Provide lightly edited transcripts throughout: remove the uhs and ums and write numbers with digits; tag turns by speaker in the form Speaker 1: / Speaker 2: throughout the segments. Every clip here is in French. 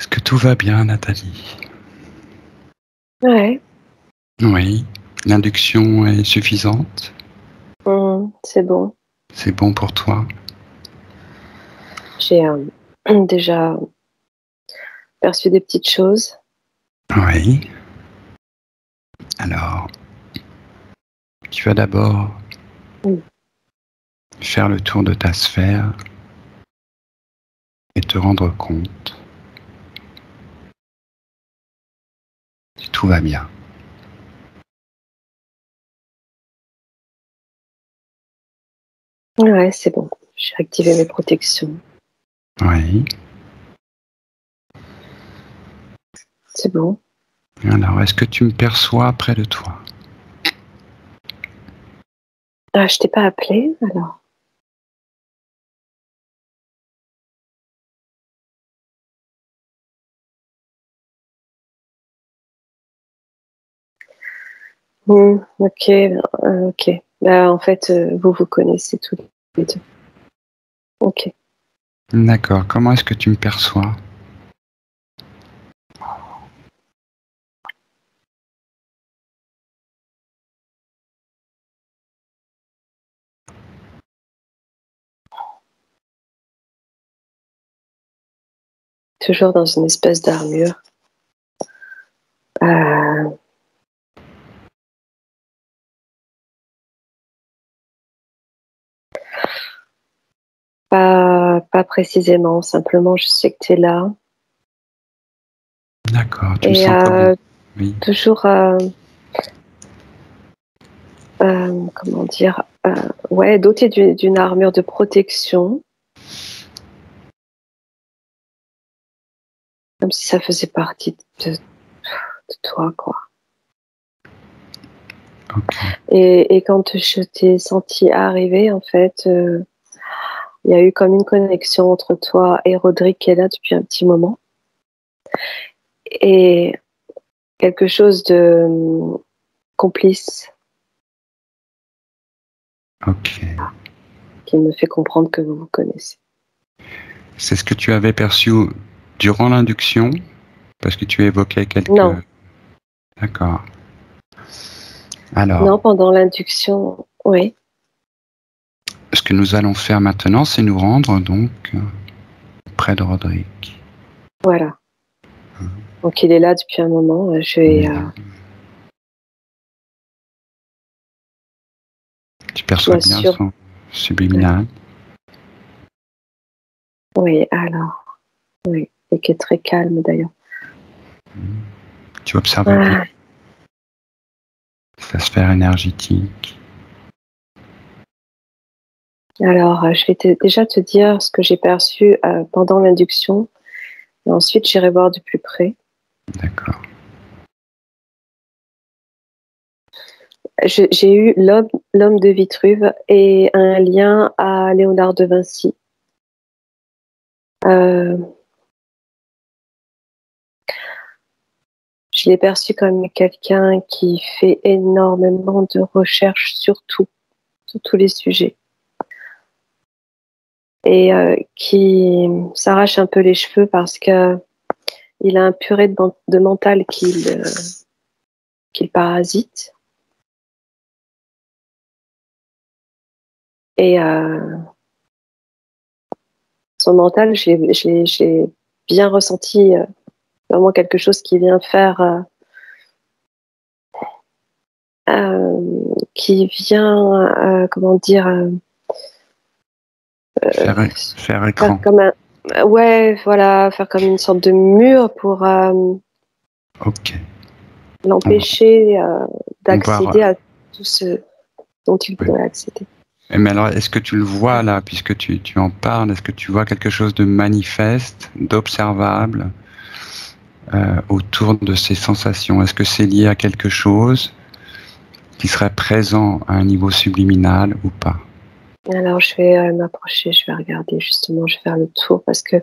Speaker 1: Est-ce que tout va bien, Nathalie?
Speaker 2: Ouais.
Speaker 1: Oui. L'induction est suffisante?
Speaker 2: C'est bon.
Speaker 1: C'est bon pour toi?
Speaker 2: J'ai déjà perçu des petites choses.
Speaker 1: Oui. Alors, tu vas d'abord
Speaker 2: Mmh.
Speaker 1: faire le tour de ta sphère et te rendre compte que tout va bien.
Speaker 2: Ouais, c'est bon. J'ai activé mes protections.
Speaker 1: Oui.
Speaker 2: C'est bon.
Speaker 1: Alors, est-ce que tu me perçois près de toi?
Speaker 2: Ah, je t'ai pas appelé alors? OK, OK. Bah, en fait, vous vous connaissez tous les 2. OK.
Speaker 1: D'accord. Comment est-ce que tu me perçois?
Speaker 2: Toujours dans une espèce d'armure. Heu Pas précisément, simplement je sais que tu es là
Speaker 1: D'accord. Tu me
Speaker 2: et
Speaker 1: sens comment? Oui.
Speaker 2: toujours, comment dire? Ouais, doté d'une armure de protection, comme si ça faisait partie de toi, quoi.
Speaker 1: OK.
Speaker 2: Et quand je t'ai senti arriver, en fait, il y a eu comme une connexion entre toi et Rodrigue qui est là depuis un petit moment et quelque chose de, complice
Speaker 1: OK.
Speaker 2: qui me fait comprendre que vous vous connaissez.
Speaker 1: C'est ce que tu avais perçu durant l'induction? Parce que tu évoquais quelques...
Speaker 2: Non,
Speaker 1: D'accord.
Speaker 2: non,
Speaker 1: Alors,
Speaker 2: pendant l'induction, oui,
Speaker 1: ce que nous allons faire maintenant, c'est nous rendre donc près de Rodrigue.
Speaker 2: voilà. Donc il est là depuis un moment, je vais,
Speaker 1: Oui. Tu
Speaker 2: je
Speaker 1: perçois bien
Speaker 2: m'assure,
Speaker 1: son
Speaker 2: ouais.
Speaker 1: subliminal.
Speaker 2: Oui, alors, oui, et qui est très calme d'ailleurs.
Speaker 1: Tu observes bien
Speaker 2: Ah,
Speaker 1: sa sphère énergétique.
Speaker 2: alors, je vais déjà te dire ce que j'ai perçu pendant l'induction, et ensuite j'irai voir de plus près.
Speaker 1: D'accord.
Speaker 2: J'ai eu l'homme de Vitruve et un lien à Léonard de Vinci. Euh, je l'ai perçu comme quelqu'un qui fait énormément de recherches sur tout, sur tous les sujets, et qui s'arrache un peu les cheveux parce que il a un purée de mental qu'il parasite. Et son mental, j'ai bien ressenti vraiment quelque chose qui vient faire, qui vient, comment dire,
Speaker 1: Faire
Speaker 2: faire
Speaker 1: écran.
Speaker 2: comme un, ouais, voilà, faire comme une sorte de mur pour
Speaker 1: Ok. On va,
Speaker 2: l'empêcher
Speaker 1: on va
Speaker 2: d'accéder à tout ce dont il
Speaker 1: oui.
Speaker 2: voudrait accéder.
Speaker 1: Mais alors, est-ce que tu le vois là, puisque tu en parles, est-ce que tu vois quelque chose de manifeste, d'observable autour de ces sensations? Est-ce que c'est lié à quelque chose qui serait présent à un niveau subliminal ou pas?
Speaker 2: Alors je vais m'approcher, je vais regarder justement, je vais faire le tour parce que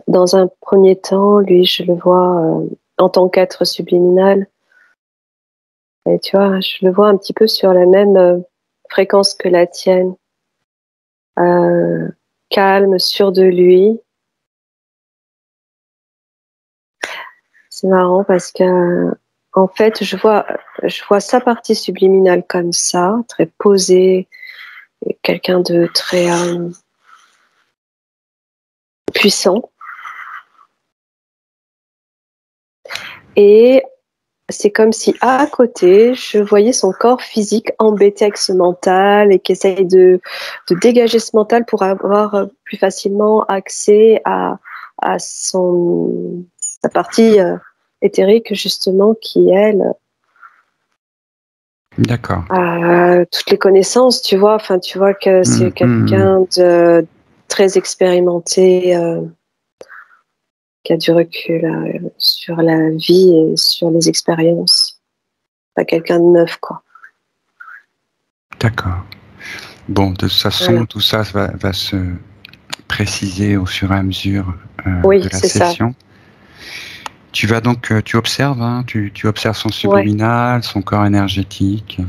Speaker 2: dans un premier temps, lui, je le vois en tant qu'être subliminal. Et tu vois, je le vois un petit peu sur la même fréquence que la tienne, heu, calme, sûr de lui, C'est marrant parce que, en fait, je vois sa partie subliminale comme ça, très posée, quelqu'un de très puissant. Et c'est comme si à côté, je voyais son corps physique embêté avec ce mental et qui essaye de dégager ce mental pour avoir plus facilement accès à sa partie éthérique, justement, qui, elle,
Speaker 1: D'accord.
Speaker 2: a toutes les connaissances, tu vois. Enfin, tu vois que c'est quelqu'un de très expérimenté, qui a du recul sur la vie et sur les expériences. Pas quelqu'un de neuf, quoi.
Speaker 1: D'accord. Bon, de toute façon,
Speaker 2: Voilà.
Speaker 1: tout ça va se préciser au fur et à mesure
Speaker 2: Oui,
Speaker 1: de la
Speaker 2: c'est ça.
Speaker 1: session. Tu vas donc, tu observes, hein, tu observes son
Speaker 2: Ouais.
Speaker 1: subliminal, son corps énergétique.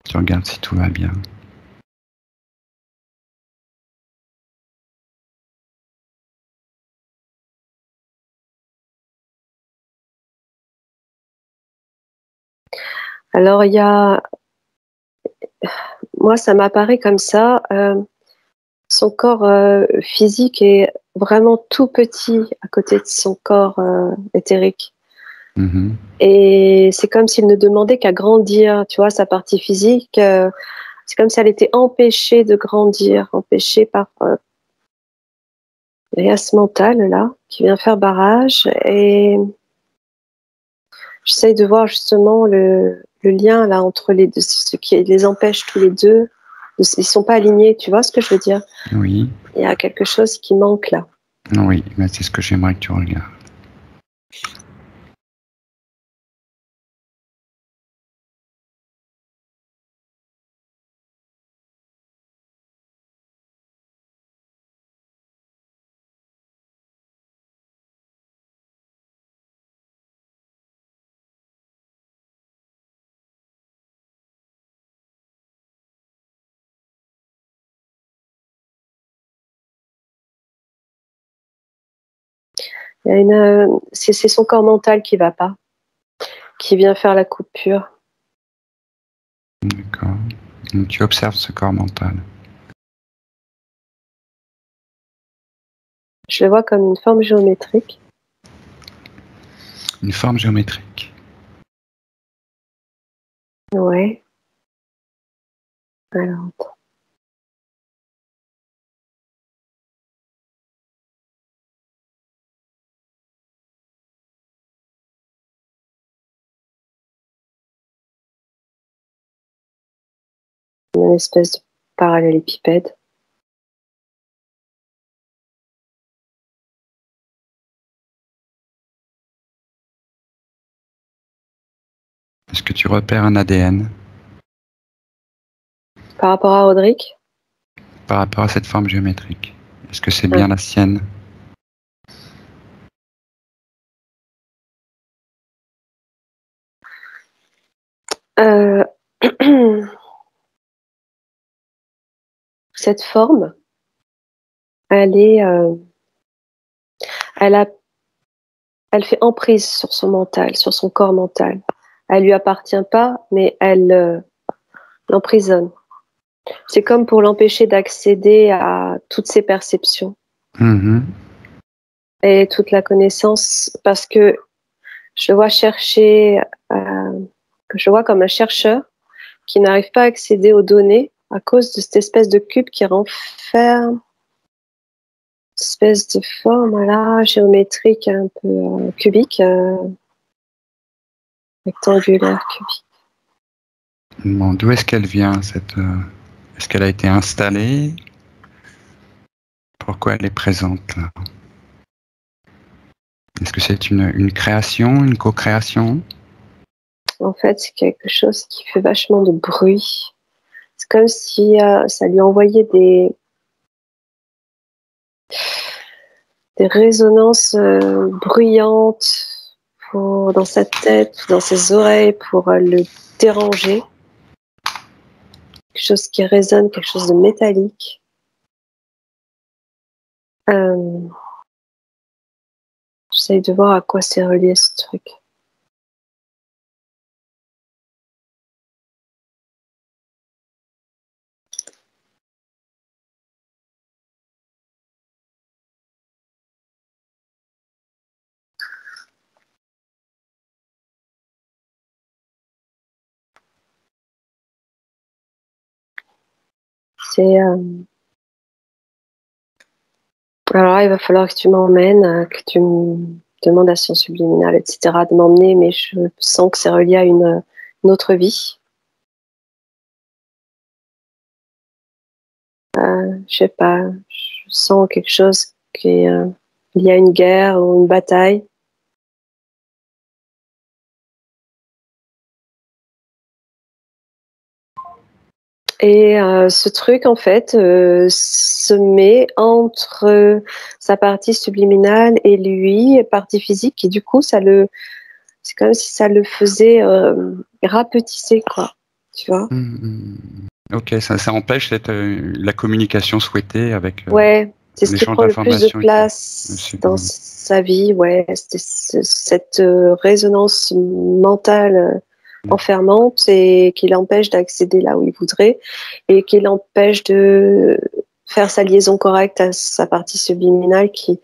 Speaker 1: Tu regardes si tout va bien.
Speaker 2: Alors, moi, ça m'apparaît comme ça. Son corps physique est vraiment tout petit à côté de son corps éthérique.
Speaker 1: Mhm.
Speaker 2: Et c'est comme s'il ne demandait qu'à grandir, tu vois, sa partie physique. C'est comme si elle était empêchée de grandir, empêchée par il y a ce mental là qui vient faire barrage. Et j'essaye de voir justement le lien là entre les deux, ce qui les empêche tous les deux. Ils sont pas alignés, tu vois ce que je veux dire?
Speaker 1: Oui,
Speaker 2: Il y a quelque chose qui manque là.
Speaker 1: oui, mais c'est ce que j'aimerais que tu regardes.
Speaker 2: Il y a c'est son corps mental qui va pas, qui vient faire la coupure.
Speaker 1: D'accord. Donc, tu observes ce corps mental.
Speaker 2: Je le vois comme une forme géométrique.
Speaker 1: Une forme géométrique.
Speaker 2: Ouais. Alors, une espèce de parallélépipède.
Speaker 1: Est-ce que tu repères un ADN
Speaker 2: Par rapport à Roderick,
Speaker 1: par rapport à cette forme géométrique? Est-ce que c'est
Speaker 2: hein,
Speaker 1: bien la sienne?
Speaker 2: euh, cette forme, elle est, elle a, elle fait emprise sur son mental, sur son corps mental. Elle lui appartient pas, mais elle l'emprisonne. C'est comme pour l'empêcher d'accéder à toutes ses perceptions
Speaker 1: Mhm.
Speaker 2: et toute la connaissance, parce que je le vois chercher, je le vois comme un chercheur qui n'arrive pas à accéder aux données à cause de cette espèce de cube qui renferme, cette espèce de forme là, géométrique un peu cubique, rectangulaire, cubique.
Speaker 1: Bon, d'où est-ce qu'elle vient cette est-ce qu'elle a été installée? Pourquoi elle est présente là? Est-ce que c'est une création, une co-création?
Speaker 2: En fait, c'est quelque chose qui fait vachement de bruit. C'est comme si ça lui envoyait des résonances bruyantes dans sa tête, dans ses oreilles pour le déranger. Quelque chose qui résonne, quelque chose de métallique. J'essaye de voir à quoi c'est relié ce truc. C'est alors il va falloir que tu m'emmènes, que tu me demandes à son subliminal, etc., de m'emmener, mais je sens que c'est relié à une autre vie. Je sais pas, je sens quelque chose qui est lié à une guerre ou une bataille. Et ce truc, en fait, se met entre sa partie subliminale et lui, partie physique, et du coup, c'est comme si ça le faisait rapetisser, quoi. Tu vois?
Speaker 1: Ok, ça empêche la communication souhaitée avec
Speaker 2: Ouais, c'est ce qui
Speaker 1: l'échange
Speaker 2: prend le plus de
Speaker 1: d'informations avec le
Speaker 2: place dans
Speaker 1: subliminal.
Speaker 2: sa vie, ouais. Cette résonance mentale enfermante et qui l'empêche d'accéder là où il voudrait et qui l'empêche de faire sa liaison correcte à sa partie subliminale qui...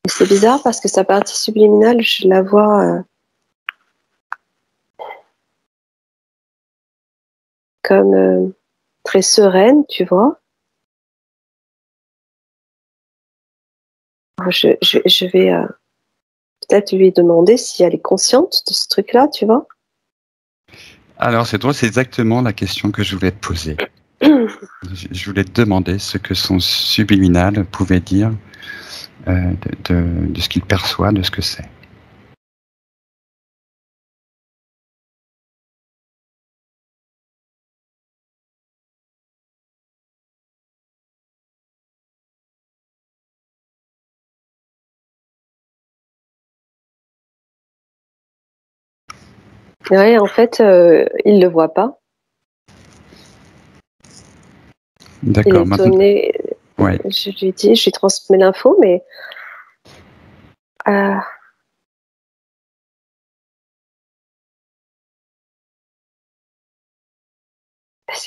Speaker 2: C'est bizarre parce que sa partie subliminale, je la vois comme très sereine, tu vois. Je vais peut-être lui demander si elle est consciente de ce truc-là, tu vois.
Speaker 1: Alors, c'est drôle, c'est exactement la question que je voulais te poser. Je voulais te demander ce que son subliminal pouvait dire de ce qu'il perçoit, de ce que c'est.
Speaker 2: Ouais, en fait, il le voit pas. Il est
Speaker 1: D'accord, maintenant.
Speaker 2: étonné.
Speaker 1: Ouais.
Speaker 2: Je lui dis, je lui transmets l'info, mais euh,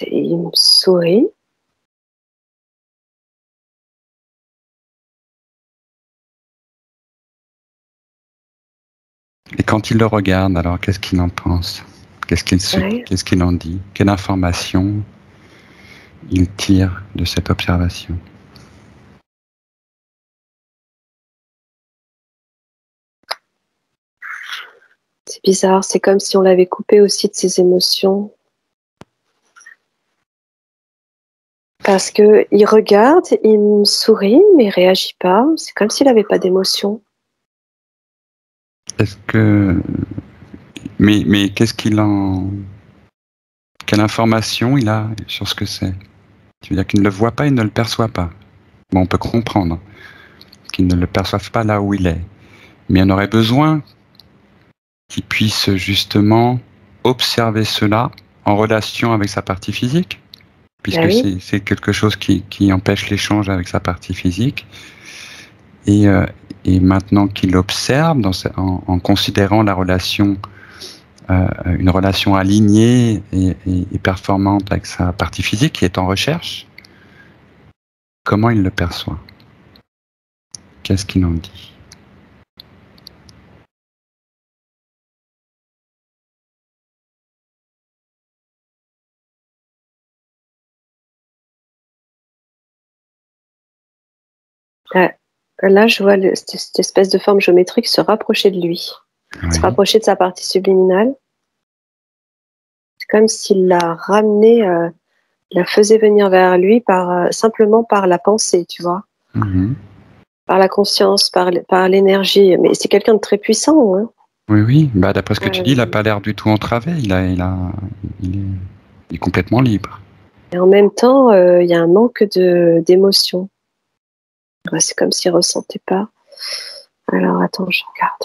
Speaker 2: il me sourit.
Speaker 1: Et quand il le regarde, alors qu'est-ce qu'il en pense?
Speaker 2: Ouais.
Speaker 1: Qu'est-ce qu'il en dit? Quelle information il tire de cette observation?
Speaker 2: C'est bizarre, c'est comme si on l'avait coupé aussi de ses émotions. Parce que il regarde, il me sourit, mais il réagit pas. C'est comme s'il n'avait pas d'émotion.
Speaker 1: Est-ce que mais qu'est-ce qu'il en quelle information il a sur ce que c'est? Tu veux dire qu'il ne le voit pas, il ne le perçoit pas. Bon, on peut comprendre qu'il ne le perçoive pas là où il est, mais on aurait besoin qu'il puisse justement observer cela en relation avec sa partie physique,
Speaker 2: Ah
Speaker 1: puisque
Speaker 2: oui.
Speaker 1: c'est quelque chose qui empêche l'échange avec sa partie physique. Et, euh, et maintenant qu'il observe en considérant la relation, une relation alignée et performante avec sa partie physique qui est en recherche, comment il le perçoit? Qu'est-ce qu'il en dit?
Speaker 2: Là, je vois cette espèce de forme géométrique se rapprocher de lui, se
Speaker 1: Oui.
Speaker 2: rapprocher de sa partie subliminale. C'est comme s'il la ramenait, la faisait venir vers lui simplement par la pensée, tu vois,
Speaker 1: Mhm.
Speaker 2: par la conscience, par l'énergie. Mais c'est quelqu'un de très puissant, hein.
Speaker 1: Oui, oui. Bah, d'après ce que tu dis, il n'a
Speaker 2: Euh,
Speaker 1: pas l'air du tout entravé. Il est complètement libre.
Speaker 2: et en même temps, il y a un manque d'émotion. Ouais, c'est comme s'il ressentait pas. Alors, attends, je regarde.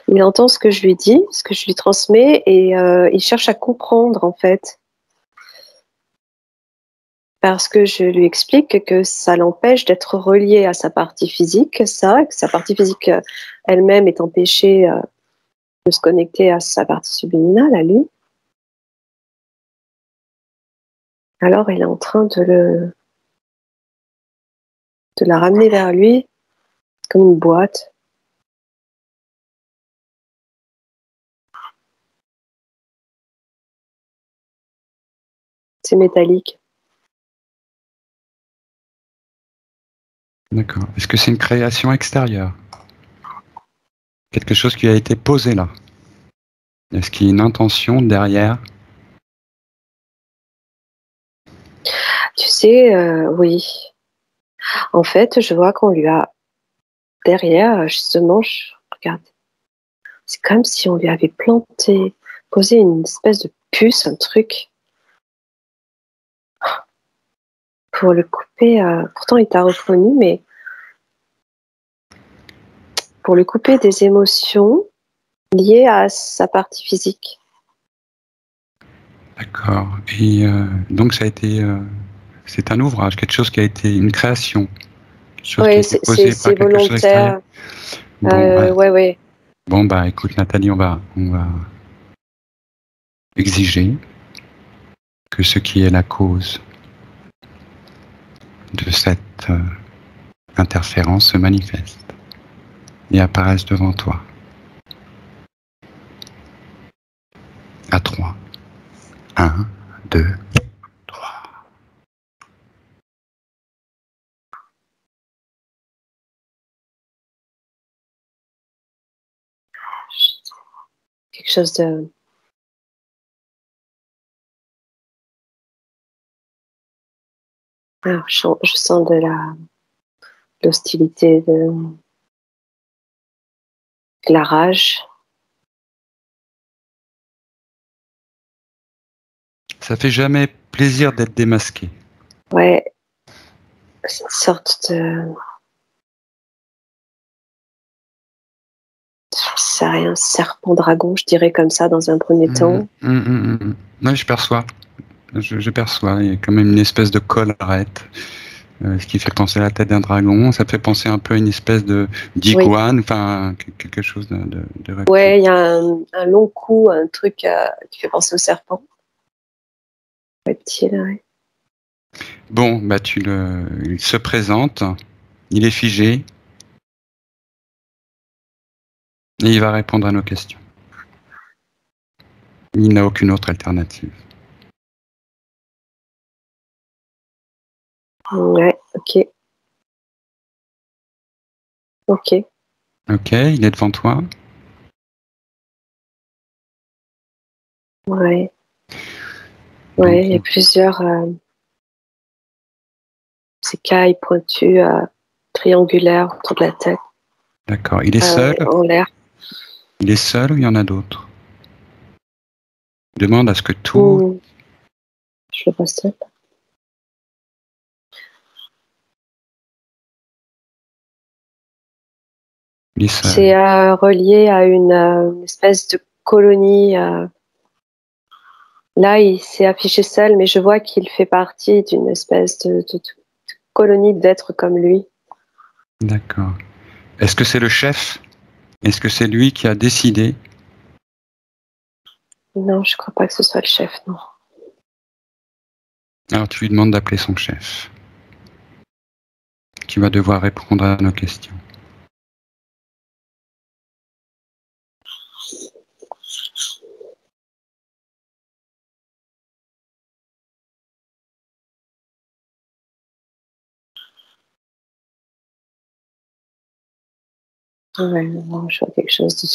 Speaker 2: Il entend ce que je lui dis, ce que je lui transmets, et il cherche à comprendre, en fait. parce que je lui explique que ça l'empêche d'être relié à sa partie physique, que sa partie physique elle-même est empêchée de se connecter à sa partie subliminale, à lui. Alors il est en train de la ramener vers lui comme une boîte. C'est métallique.
Speaker 1: D'accord. Est-ce que c'est une création extérieure? Quelque chose qui a été posé là? Est-ce qu'il y a une intention derrière?
Speaker 2: Tu sais, oui. En fait, je vois qu'on lui a derrière, justement, regarde, c'est comme si on lui avait posé une espèce de puce, un truc, pour le couper. Pourtant, il t'a reconnu, mais pour le couper des émotions liées à sa partie physique.
Speaker 1: D'accord. Et donc ça a été, c'est un ouvrage, quelque chose qui a été une création, quelque chose qui a
Speaker 2: Oui,
Speaker 1: été posé par
Speaker 2: c'est
Speaker 1: quelque chose d'extérieur.
Speaker 2: volontaire.
Speaker 1: Bon,
Speaker 2: Ouais.
Speaker 1: bon bah écoute Nathalie, on va exiger que ce qui est la cause de cette interférence se manifeste et apparaisse devant toi. À 3. 1, 2, 3.
Speaker 2: Quelque chose de... Alors, je sens de l'hostilité, de la rage.
Speaker 1: Ça fait jamais plaisir d'être démasqué.
Speaker 2: Ouais, c'est une sorte de... Je sais rien, serpent dragon, je dirais comme ça dans un premier temps.
Speaker 1: Ouais, je perçois. Je perçois. Il y a quand même une espèce de collerette, ce qui fait penser à la tête d'un dragon. Ça fait penser un peu à une espèce de
Speaker 2: Oui.
Speaker 1: d'iguane, enfin quelque chose de reptile.
Speaker 2: Ouais, il y a un long cou, un truc qui fait penser au serpent. Reptile, ouais.
Speaker 1: Bon, bah il se présente, il est figé et il va répondre à nos questions. Il n'a aucune autre alternative.
Speaker 2: Ouais, ok. Ok.
Speaker 1: Ok, il est devant toi.
Speaker 2: Ouais.
Speaker 1: Donc,
Speaker 2: Ouais, il y a plusieurs écailles pointues, triangulaires autour de la tête,
Speaker 1: d'accord. Il est seul.
Speaker 2: en l'air.
Speaker 1: Il est seul ou il y en a d'autres? Demande à ce que tout.
Speaker 2: Je le vois seul.
Speaker 1: Il est seul.
Speaker 2: C'est relié à une espèce de colonie. Là, il s'est affiché seul, mais je vois qu'il fait partie d'une espèce de colonie d'êtres comme lui.
Speaker 1: D'accord. Est-ce que c'est le chef? Est-ce que c'est lui qui a décidé?
Speaker 2: Non, je crois pas que ce soit le chef, non.
Speaker 1: Alors tu lui demandes d'appeler son chef, qui va devoir répondre à nos questions.
Speaker 2: Ouais, non, je vois quelque chose de...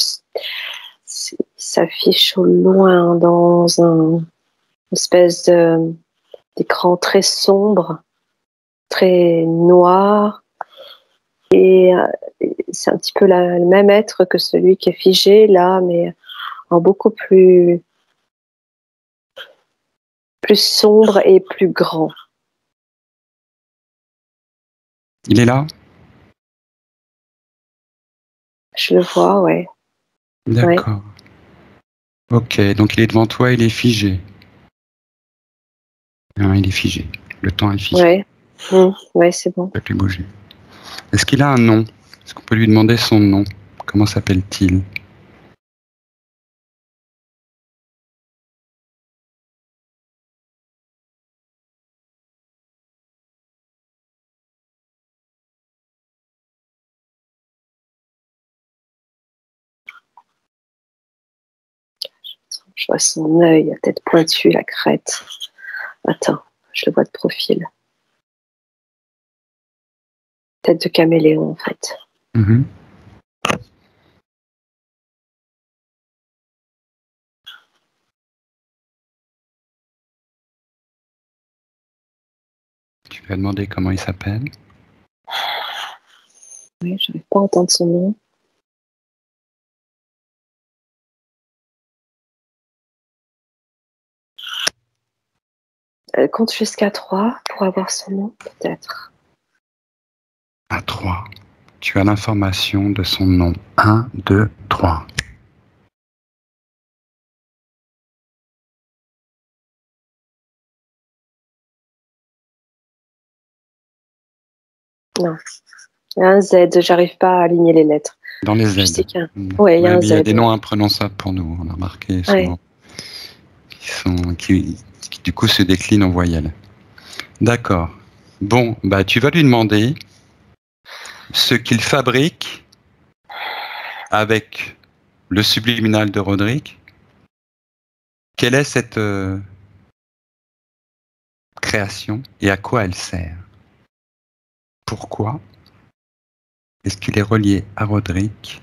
Speaker 2: Il s'affiche au loin dans un espèce d'écran très sombre, très noir. Et c'est un petit peu le même être que celui qui est figé là, mais en beaucoup plus sombre et plus grand.
Speaker 1: Il est là?
Speaker 2: Je le vois, ouais.
Speaker 1: D'accord. Ouais. Ok, donc il est devant toi, il est figé. Ah, il est figé. Le temps est figé.
Speaker 2: Ouais, ouais, c'est bon.
Speaker 1: Ne peut plus bouger. Est-ce qu'il a un nom? Est-ce qu'on peut lui demander son nom? Comment s'appelle-t-il?
Speaker 2: Je vois son œil, la tête pointue, la crête. Attends, je le vois de profil. Tête de caméléon, en fait.
Speaker 1: Mm-hmm. Tu lui as demandé comment il s'appelle?
Speaker 2: Oui, je n'arrive pas à entendre son nom. Compte jusqu'à 3 pour avoir son nom, peut-être.
Speaker 1: À 3. Tu as l'information de son nom. 1, 2, 3.
Speaker 2: Non. Il y a un Z, j'arrive pas à aligner les lettres.
Speaker 1: Dans les
Speaker 2: Je
Speaker 1: Z.
Speaker 2: sais qu'il y a... Ouais, il y a un Z.
Speaker 1: Il y a des noms imprononçables pour nous, on a remarqué souvent.
Speaker 2: Ouais.
Speaker 1: Qui du coup se déclinent en voyelles. D'accord. Bon, bah tu vas lui demander ce qu'il fabrique avec le subliminal de Roderick. Quelle est cette création et à quoi elle sert? Pourquoi est-ce qu'il est relié à Roderick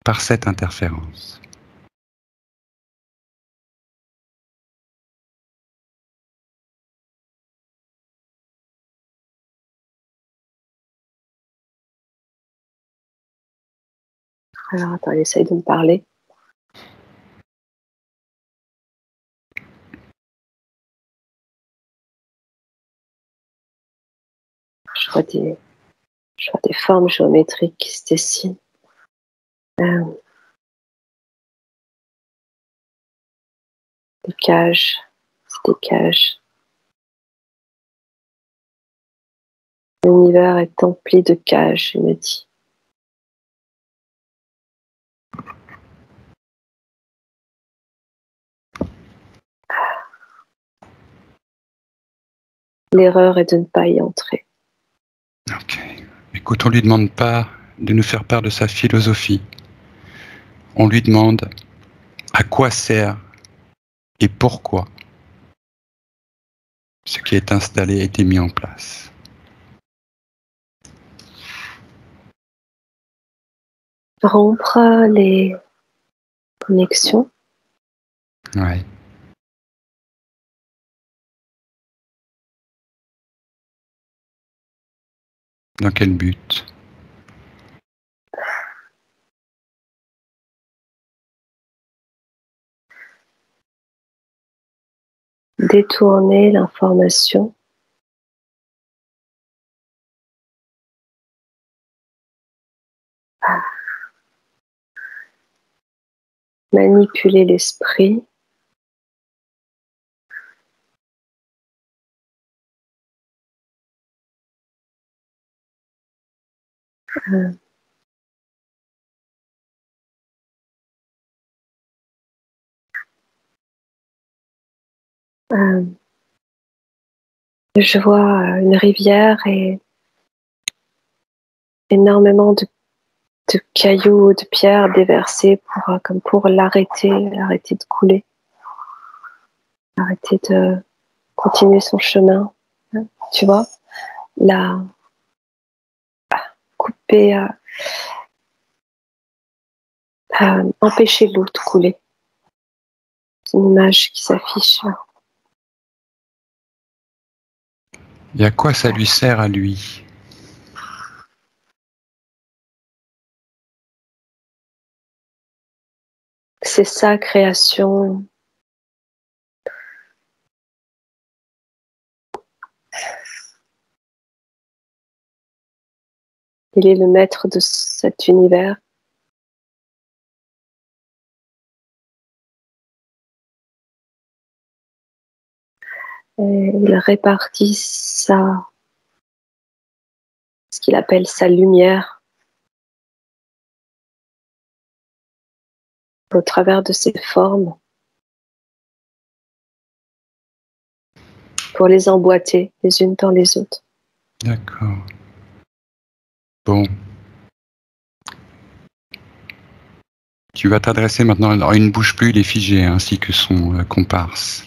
Speaker 1: par cette interférence?
Speaker 2: Alors, attends, il essaye de me parler. Je vois des formes géométriques qui se dessinent. Des cages. C'est des cages. L'univers est empli de cages, il me dit. L'erreur est de ne pas y entrer.
Speaker 1: Ok. Écoute, on lui demande pas de nous faire part de sa philosophie. On lui demande à quoi sert et pourquoi ce qui est installé a été mis en place.
Speaker 2: Rompre les connexions.
Speaker 1: Ouais. Dans quel but?
Speaker 2: Détourner l'information. Manipuler l'esprit. Euh, euh, je vois une rivière et énormément de cailloux, de pierres déversées comme pour l'arrêter de couler, arrêter de continuer son chemin. Tu vois, la couper, empêcher l'eau de couler. C'est une image qui s'affiche là.
Speaker 1: Et à quoi ça lui sert à lui?
Speaker 2: C'est sa création. Il est le maître de cet univers. Et il répartit ce qu'il appelle sa lumière au travers de ses formes pour les emboîter les unes dans les autres.
Speaker 1: D'accord. Bon. Tu vas t'adresser maintenant, alors il ne bouge plus, il est figé, ainsi que son comparse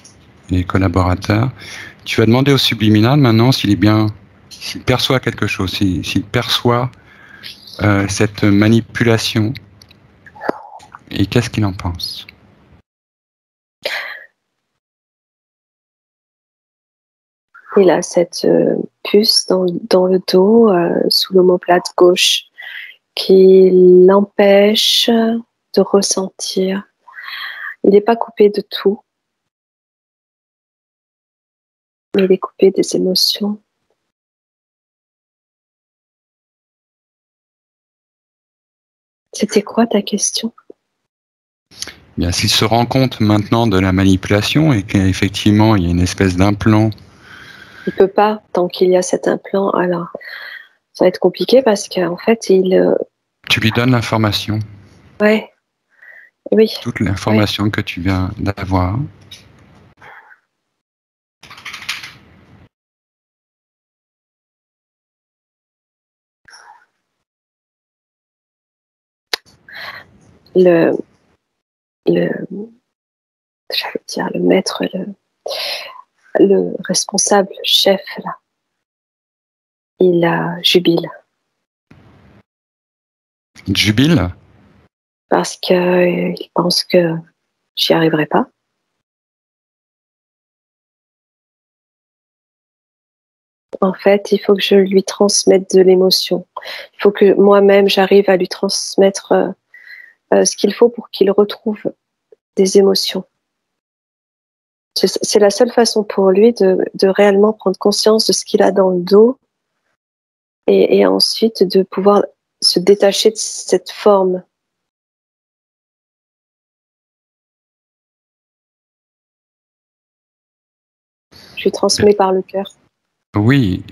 Speaker 1: et collaborateur. Tu vas demander au subliminal maintenant s'il perçoit quelque chose, s'il perçoit cette manipulation et qu'est-ce qu'il en pense.
Speaker 2: Il a cette puce dans le dos, sous l'omoplate gauche, qui l'empêche de ressentir. Il n'est pas coupé de tout, mais il est coupé des émotions. C'était quoi ta question?
Speaker 1: Bien, s'il se rend compte maintenant de la manipulation et qu'effectivement il y a une espèce d'implant.
Speaker 2: Il peut pas, tant qu'il y a cet implant, alors ça va être compliqué parce qu'en fait,
Speaker 1: Tu lui donnes l'information.
Speaker 2: Ouais, oui.
Speaker 1: Toute l'information que tu viens d'avoir.
Speaker 2: J'allais dire le maître, le responsable, le chef, là, il jubile.
Speaker 1: Il jubile?
Speaker 2: Parce qu'il pense que j'y arriverai pas. En fait, il faut que je lui transmette de l'émotion. Il faut que moi-même, j'arrive à lui transmettre ce qu'il faut pour qu'il retrouve des émotions. C'est la seule façon pour lui de réellement prendre conscience de ce qu'il a dans le dos et ensuite de pouvoir se détacher de cette forme. Je lui transmets par le cœur.
Speaker 1: Oui.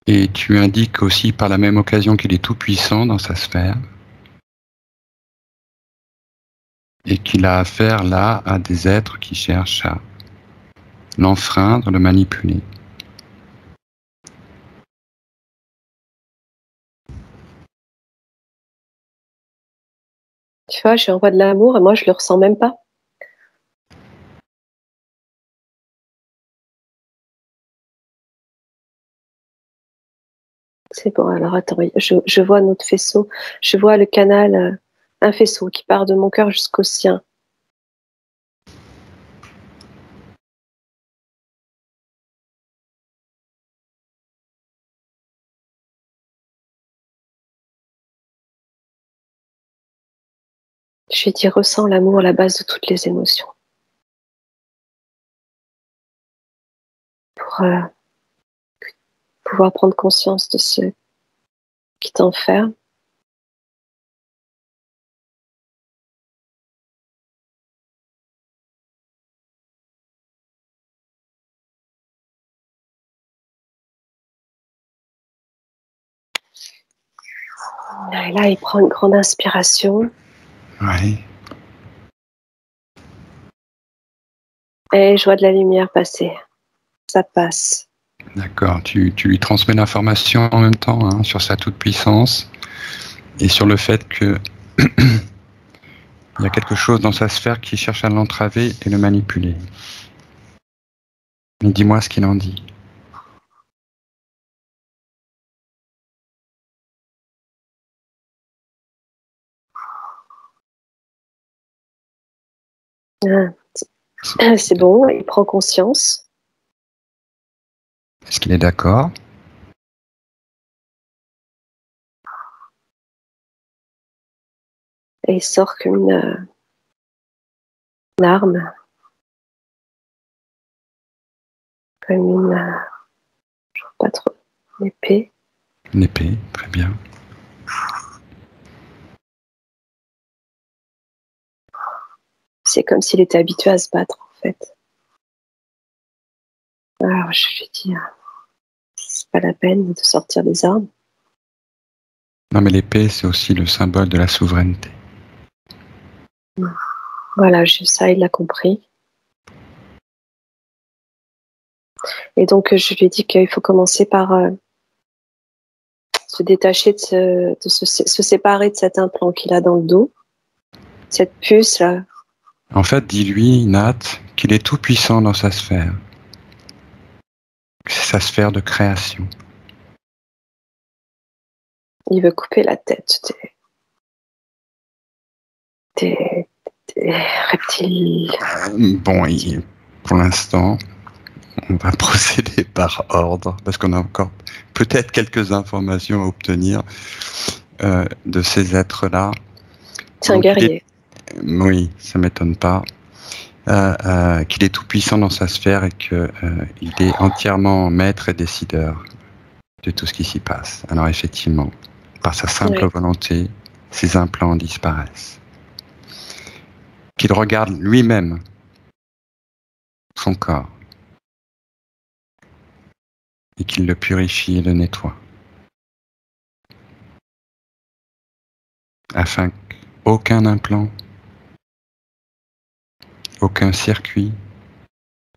Speaker 1: Et tu indiques aussi par la même occasion qu'il est tout puissant dans sa sphère et qu'il a affaire là à des êtres qui cherchent à l'enfreindre, le manipuler.
Speaker 2: Tu vois, je lui envoie de l'amour et moi, je le ressens même pas. C'est bon, alors attends, je vois notre faisceau, je vois le canal, un faisceau qui part de mon cœur jusqu'au sien. Je lui dis, ressens l'amour, la base de toutes les émotions. Pour pouvoir prendre conscience de ce qui t'enferme. Et là, il prend une grande inspiration.
Speaker 1: Oui.
Speaker 2: Et je vois de la lumière passer. Ça passe.
Speaker 1: D'accord. Tu lui transmets l'information en même temps hein, sur sa toute-puissance et sur le fait que il y a quelque chose dans sa sphère qui cherche à l'entraver et le manipuler. Mais dis-moi ce qu'il en dit.
Speaker 2: C'est bon, il prend conscience.
Speaker 1: Est-ce qu'il est d'accord?
Speaker 2: Et il sort comme une arme. Comme je vois pas trop, une épée.
Speaker 1: Une épée, très bien.
Speaker 2: C'est comme s'il était habitué à se battre, en fait. Alors, je lui dis, c'est pas la peine de sortir des armes.
Speaker 1: Non, mais l'épée, c'est aussi le symbole de la souveraineté.
Speaker 2: Voilà, ça, il l'a compris. Et donc, je lui ai dit qu'il faut commencer par se détacher, se séparer de cet implant qu'il a dans le dos, cette puce-là.
Speaker 1: En fait, dis-lui, Nat, qu'il est tout puissant dans sa sphère. C'est sa sphère de création.
Speaker 2: Il veut couper la tête des reptiles.
Speaker 1: Bon, pour l'instant, on va procéder par ordre, parce qu'on a encore peut-être quelques informations à obtenir de ces êtres-là.
Speaker 2: C'est un guerrier.
Speaker 1: Oui, ça m'étonne pas. Qu'il est tout puissant dans sa sphère et qu'il est entièrement maître et décideur de tout ce qui s'y passe. Alors effectivement, par sa simple volonté, ces implants disparaissent. Qu'il regarde lui-même son corps et qu'il le purifie et le nettoie, afin qu'aucun implant, aucun circuit,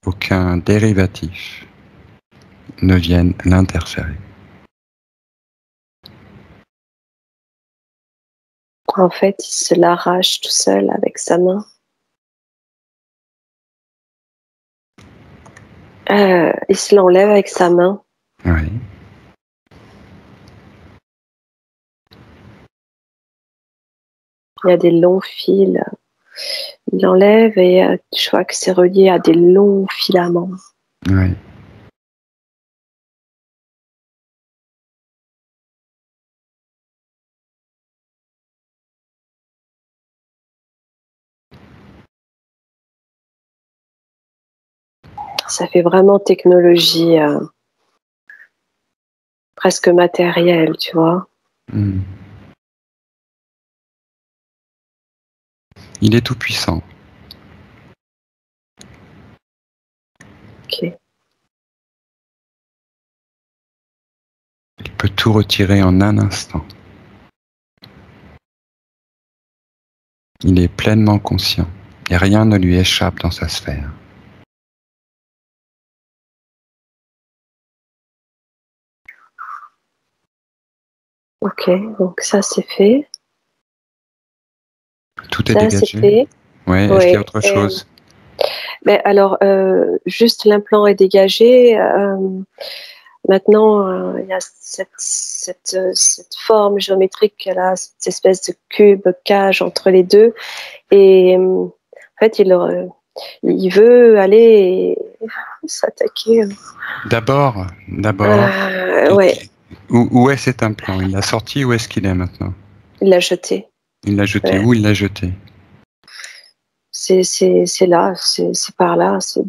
Speaker 1: aucun dérivatif ne vienne l'interférer.
Speaker 2: En fait, il se l'arrache tout seul avec sa main. Il se l'enlève avec sa main.
Speaker 1: Oui.
Speaker 2: Il y a des longs fils. Il l'enlève et je vois que c'est relié à des longs filaments.
Speaker 1: Oui.
Speaker 2: Ça fait vraiment technologie presque matérielle, tu vois.
Speaker 1: Mm. Il est tout puissant.
Speaker 2: Ok.
Speaker 1: Il peut tout retirer en un instant. Il est pleinement conscient et rien ne lui échappe dans sa sphère.
Speaker 2: Ok, donc ça c'est fait.
Speaker 1: Tout est
Speaker 2: Ça c'est
Speaker 1: dégagé.
Speaker 2: fait.
Speaker 1: Ouais, est-ce qu'il y a autre chose?
Speaker 2: Mais alors, juste l'implant est dégagé. Maintenant, il y a cette forme géométrique, là, cette espèce de cube cage entre les deux. Et en fait, il veut aller s'attaquer.
Speaker 1: D'abord,
Speaker 2: Ouais,
Speaker 1: où est cet implant? Il l'a sorti, où est-ce qu'il est maintenant?
Speaker 2: il l'a jeté.
Speaker 1: Il l'a jeté,
Speaker 2: Ouais.
Speaker 1: où il l'a jeté?
Speaker 2: C'est là, c'est par là, c'est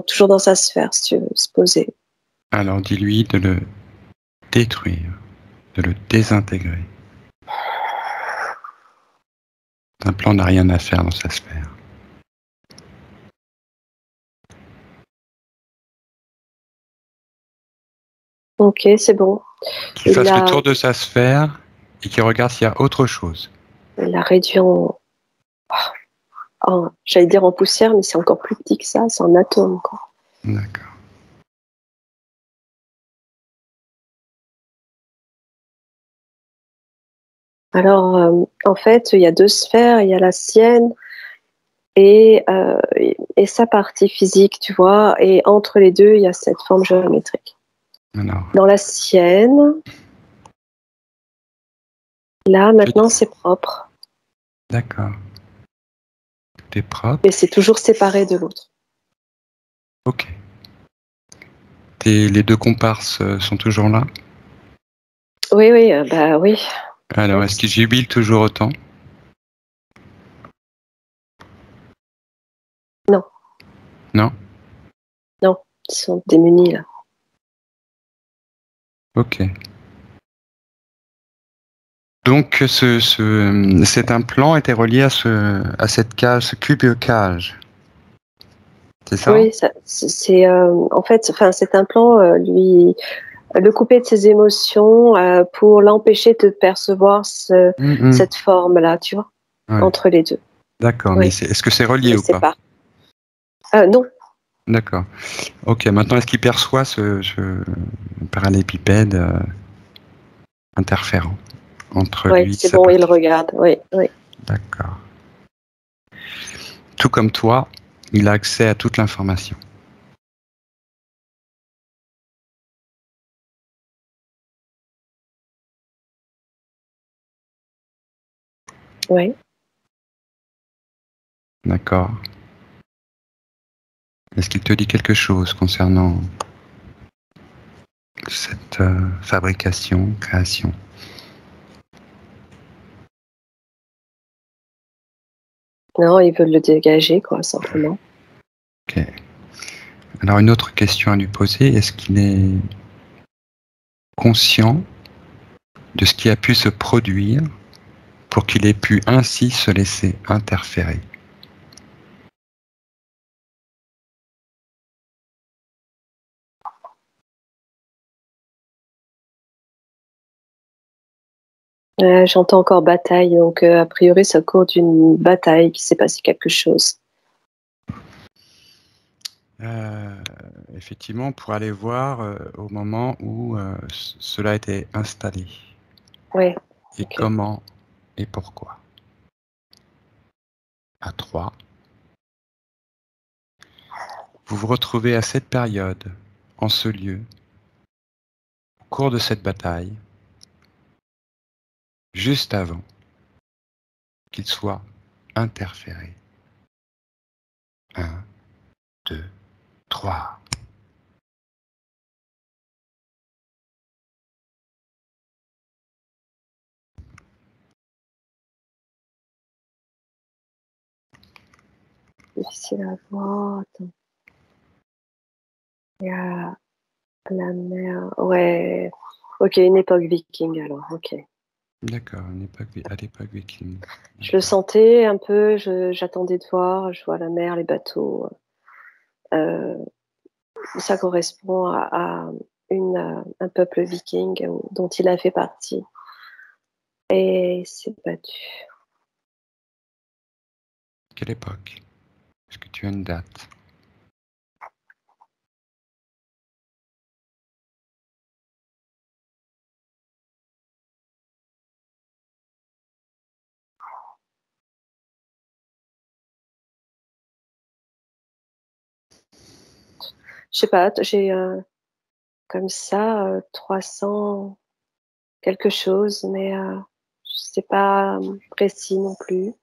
Speaker 2: toujours dans sa sphère, si tu veux se poser.
Speaker 1: Alors dis-lui de le détruire, de le désintégrer. L'implant n'a rien à faire dans sa sphère.
Speaker 2: Ok, c'est bon.
Speaker 1: Qu'il fasse le tour de sa sphère et qu'il regarde s'il y a autre chose.
Speaker 2: Il l'a réduit j'allais dire en poussière, mais c'est encore plus petit que ça, c'est en atome, quoi.
Speaker 1: D'accord.
Speaker 2: Alors, en fait, il y a deux sphères, il y a la sienne et sa partie physique, tu vois, et entre les deux, il y a cette forme géométrique.
Speaker 1: Alors,
Speaker 2: dans la sienne, là, maintenant, c'est propre.
Speaker 1: D'accord. Tout est propre.
Speaker 2: Mais c'est toujours séparé de l'autre.
Speaker 1: Ok. Les deux comparses sont toujours là?
Speaker 2: Oui, oui, bah oui.
Speaker 1: Alors, est-ce qu'ils jubilent toujours autant?
Speaker 2: Non.
Speaker 1: Non?
Speaker 2: Non, ils sont démunis, là.
Speaker 1: Ok. Donc, cet implant était relié à cette cage, ce cube cage. C'est ça?
Speaker 2: Oui, c'est en fait, enfin, cet implant lui le couper de ses émotions pour l'empêcher de percevoir
Speaker 1: Mhm.
Speaker 2: cette forme-là, tu vois,
Speaker 1: Ouais.
Speaker 2: entre les deux.
Speaker 1: D'accord, mais
Speaker 2: Oui,
Speaker 1: est-ce que c'est
Speaker 2: il
Speaker 1: relié
Speaker 2: les
Speaker 1: ou pas?
Speaker 2: sépare. Non,
Speaker 1: D'accord. Ok, maintenant est-ce qu'il perçoit ce parallépipède interférent entre
Speaker 2: oui,
Speaker 1: lui et
Speaker 2: c'est
Speaker 1: sa
Speaker 2: bon, il
Speaker 1: partie?
Speaker 2: regarde. Oui, oui,
Speaker 1: D'accord. Tout comme toi, il a accès à toute l'information.
Speaker 2: oui.
Speaker 1: D'accord. Est-ce qu'il te dit quelque chose concernant cette fabrication, création?
Speaker 2: Non, ils veulent le dégager, quoi, simplement.
Speaker 1: Ok. Alors une autre question à lui poser, est-ce qu'il est conscient de ce qui a pu se produire pour qu'il ait pu ainsi se laisser interférer?
Speaker 2: J'entends encore bataille, donc a priori, c'est au cours d'une bataille qu'il s'est passé quelque chose.
Speaker 1: Euh, Effectivement, pour aller voir au moment où cela a été installé
Speaker 2: Oui,
Speaker 1: et
Speaker 2: ok.
Speaker 1: comment et pourquoi. À 3, vous vous retrouvez à cette période, en ce lieu, au cours de cette bataille, juste avant qu'il soit interféré. 1, 2, 3.
Speaker 2: Difficile à voir. Attends. Il y a la mer. Ouais. Ok, une époque viking alors. Ok.
Speaker 1: D'accord, à l'époque viking.
Speaker 2: Je le
Speaker 1: D'accord.
Speaker 2: sentais un peu. J'attendais de voir. Je vois la mer, les bateaux. Euh, Ça correspond à un peuple viking dont il a fait partie. Et il s'est battu.
Speaker 1: Quelle époque? Est-ce que tu as une date?
Speaker 2: Je sais pas, j'ai comme ça 300 quelque chose, mais je sais pas précis non plus.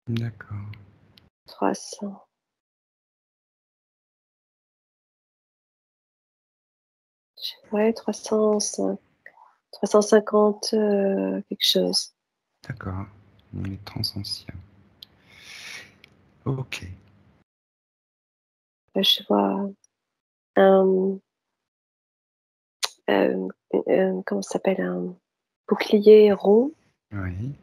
Speaker 1: D'accord.
Speaker 2: 300. Ouais, 350 quelque chose.
Speaker 1: D'accord. Il est transancien. Ok.
Speaker 2: Je vois un, euh, comment ça s'appelle, un bouclier rond,
Speaker 1: Oui.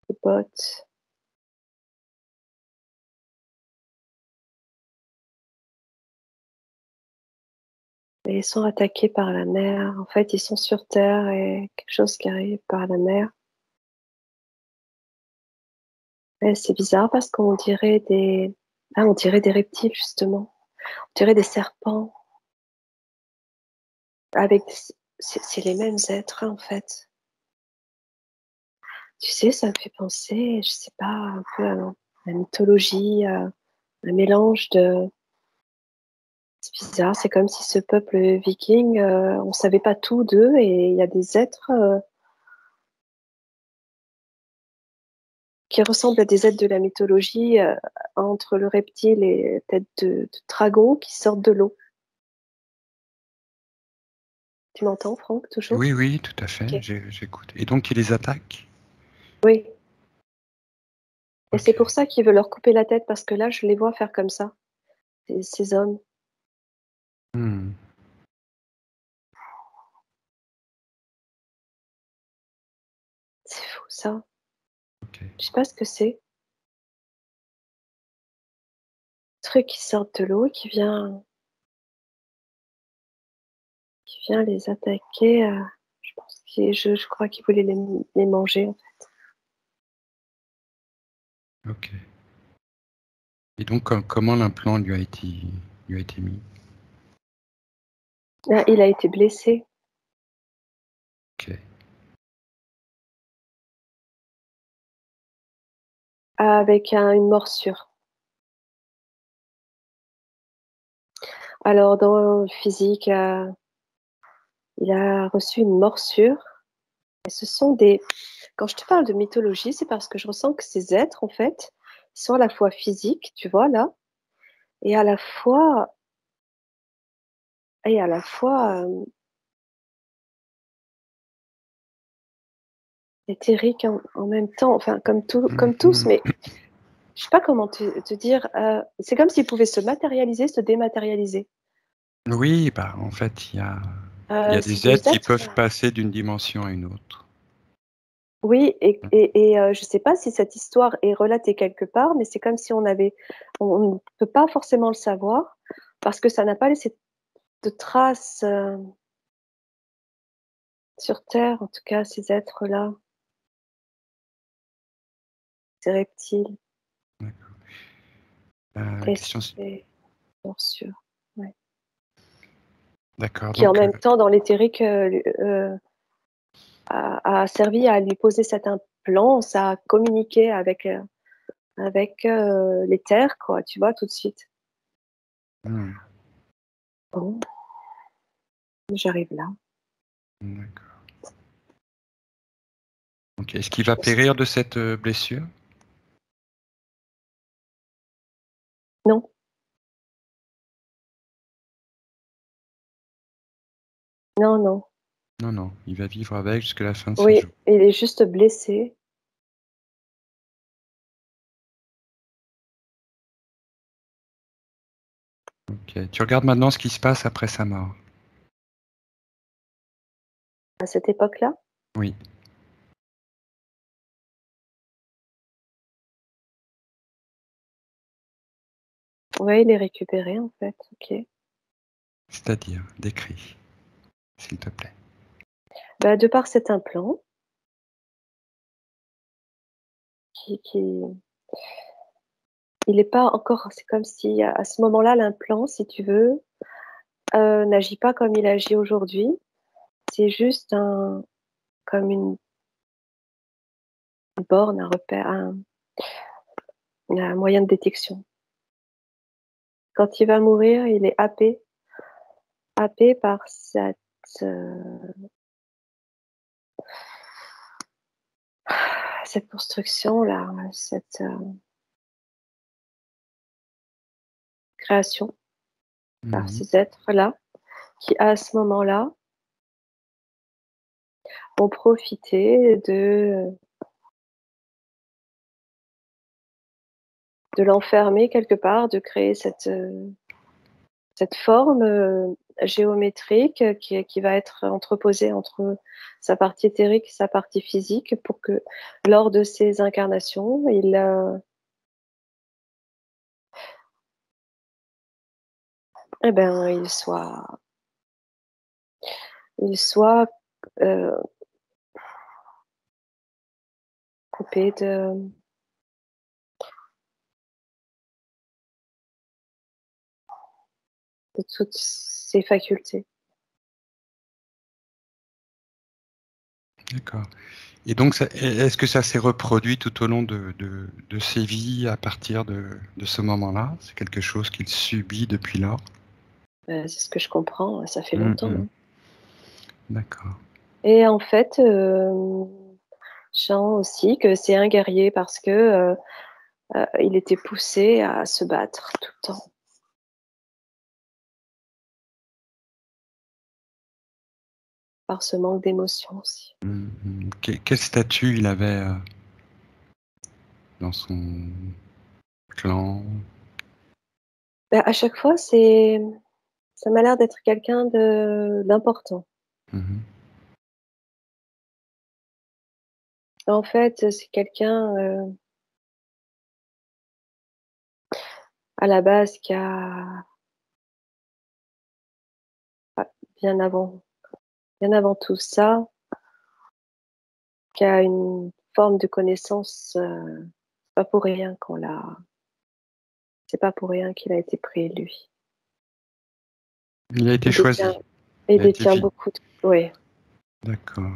Speaker 2: des bottes. Et ils sont attaqués par la mer. En fait, ils sont sur Terre et quelque chose qui arrive par la mer. Et c'est bizarre parce qu'on dirait on dirait des reptiles justement. On dirait des serpents avec, c'est les mêmes êtres en fait. Tu sais, ça me fait penser, je sais pas, un peu à la mythologie, un mélange de. C'est bizarre, c'est comme si ce peuple viking, on savait pas tout d'eux et il y a des êtres qui ressemblent à des êtres de la mythologie, entre le reptile et tête de dragon qui sortent de l'eau. Tu m'entends, Franck, toujours?
Speaker 1: Oui, oui, tout à fait.
Speaker 2: Ok.
Speaker 1: J'écoute. Et donc, il les attaque?
Speaker 2: Oui. Et c'est
Speaker 1: Ok.
Speaker 2: pour ça qu'il veut leur couper la tête parce que là, je les vois faire comme ça, ces hommes.
Speaker 1: Hmm.
Speaker 2: C'est fou ça.
Speaker 1: Ok.
Speaker 2: Je sais pas ce que c'est. Truc qui sort de l'eau et qui vient les attaquer. Je pense je crois qu'il voulait les manger.
Speaker 1: Ok. Et donc, comment l'implant lui a été mis?
Speaker 2: Ah, il a été blessé
Speaker 1: Ok.
Speaker 2: avec une morsure. Alors, dans le physique, il a reçu une morsure. Et ce sont des. Quand je te parle de mythologie, c'est parce que je ressens que ces êtres, en fait, ils sont à la fois physiques, tu vois, là, et à la fois, et à la fois éthériques en même temps, enfin, comme tous,
Speaker 1: Mhm.
Speaker 2: mais je sais pas comment te dire. C'est comme s'ils pouvaient se matérialiser, se dématérialiser.
Speaker 1: Oui, bah, en fait, il y a
Speaker 2: C'est
Speaker 1: des
Speaker 2: des
Speaker 1: êtres qui
Speaker 2: êtres.
Speaker 1: peuvent passer d'une dimension à une autre.
Speaker 2: Oui, je sais pas si cette histoire est relatée quelque part, mais c'est comme si on ne peut pas forcément le savoir parce que ça n'a pas laissé de traces sur Terre, en tout cas, ces êtres-là, ces reptiles
Speaker 1: D'accord.
Speaker 2: et
Speaker 1: Question.
Speaker 2: ces morsures, ouais.
Speaker 1: D'accord.
Speaker 2: Qui en
Speaker 1: Donc,
Speaker 2: même temps, dans l'éthérique, a servi à lui poser cet implant, ça a communiqué avec les terres, quoi, tu vois, tout de suite.
Speaker 1: hmm,
Speaker 2: Bon, j'arrive là.
Speaker 1: d'accord. Ok. Est-ce qu'il va périr de cette blessure?
Speaker 2: Non, non, non.
Speaker 1: Non, non. Il va vivre avec jusqu'à la fin de ses
Speaker 2: Oui,
Speaker 1: jours.
Speaker 2: il est juste blessé.
Speaker 1: Ok. Tu regardes maintenant ce qui se passe après sa mort.
Speaker 2: À cette époque-là.
Speaker 1: Oui.
Speaker 2: Oui, il est récupéré, en fait. Ok.
Speaker 1: C'est-à-dire, décris, s'il te plaît.
Speaker 2: Bah, de par cet implant, qui il n'est pas encore. C'est comme si à ce moment-là, l'implant, si tu veux, n'agit pas comme il agit aujourd'hui. C'est juste comme une borne, un repère, un moyen de détection. Quand il va mourir, il est happé par euh, cette construction-là, cette création par
Speaker 1: Mhm.
Speaker 2: ces êtres-là qui, à ce moment-là, ont profité de l'enfermer quelque part, de créer cette forme géométrique qui va être entreposée entre sa partie éthérique et sa partie physique pour que lors de ses incarnations, eh ben, il soit euh, coupé de toutes ses facultés.
Speaker 1: D'accord. Et donc, est-ce que ça s'est reproduit tout au long de ses vies à partir de ce moment-là? C'est quelque chose qu'il subit depuis lors?
Speaker 2: C'est ce que je comprends, ça fait longtemps,
Speaker 1: Mhm.
Speaker 2: hein.
Speaker 1: D'accord.
Speaker 2: Et en fait, je sens aussi que c'est un guerrier parce que il était poussé à se battre tout le temps par ce manque d'émotion aussi.
Speaker 1: Mhm. Quel statut il avait dans son clan?
Speaker 2: Bah, à chaque fois, ça m'a l'air d'être quelqu'un d'important.
Speaker 1: Mhm.
Speaker 2: En fait, c'est quelqu'un à la base qui a bien avant, bien avant tout ça, qui a une forme de connaissance. Pas pour rien qu'on l'a. C'est pas pour rien qu'il a été préélu.
Speaker 1: Il a été
Speaker 2: Il détient,
Speaker 1: choisi.
Speaker 2: il
Speaker 1: Il a été
Speaker 2: détient
Speaker 1: fini.
Speaker 2: beaucoup de, oui,
Speaker 1: D'accord.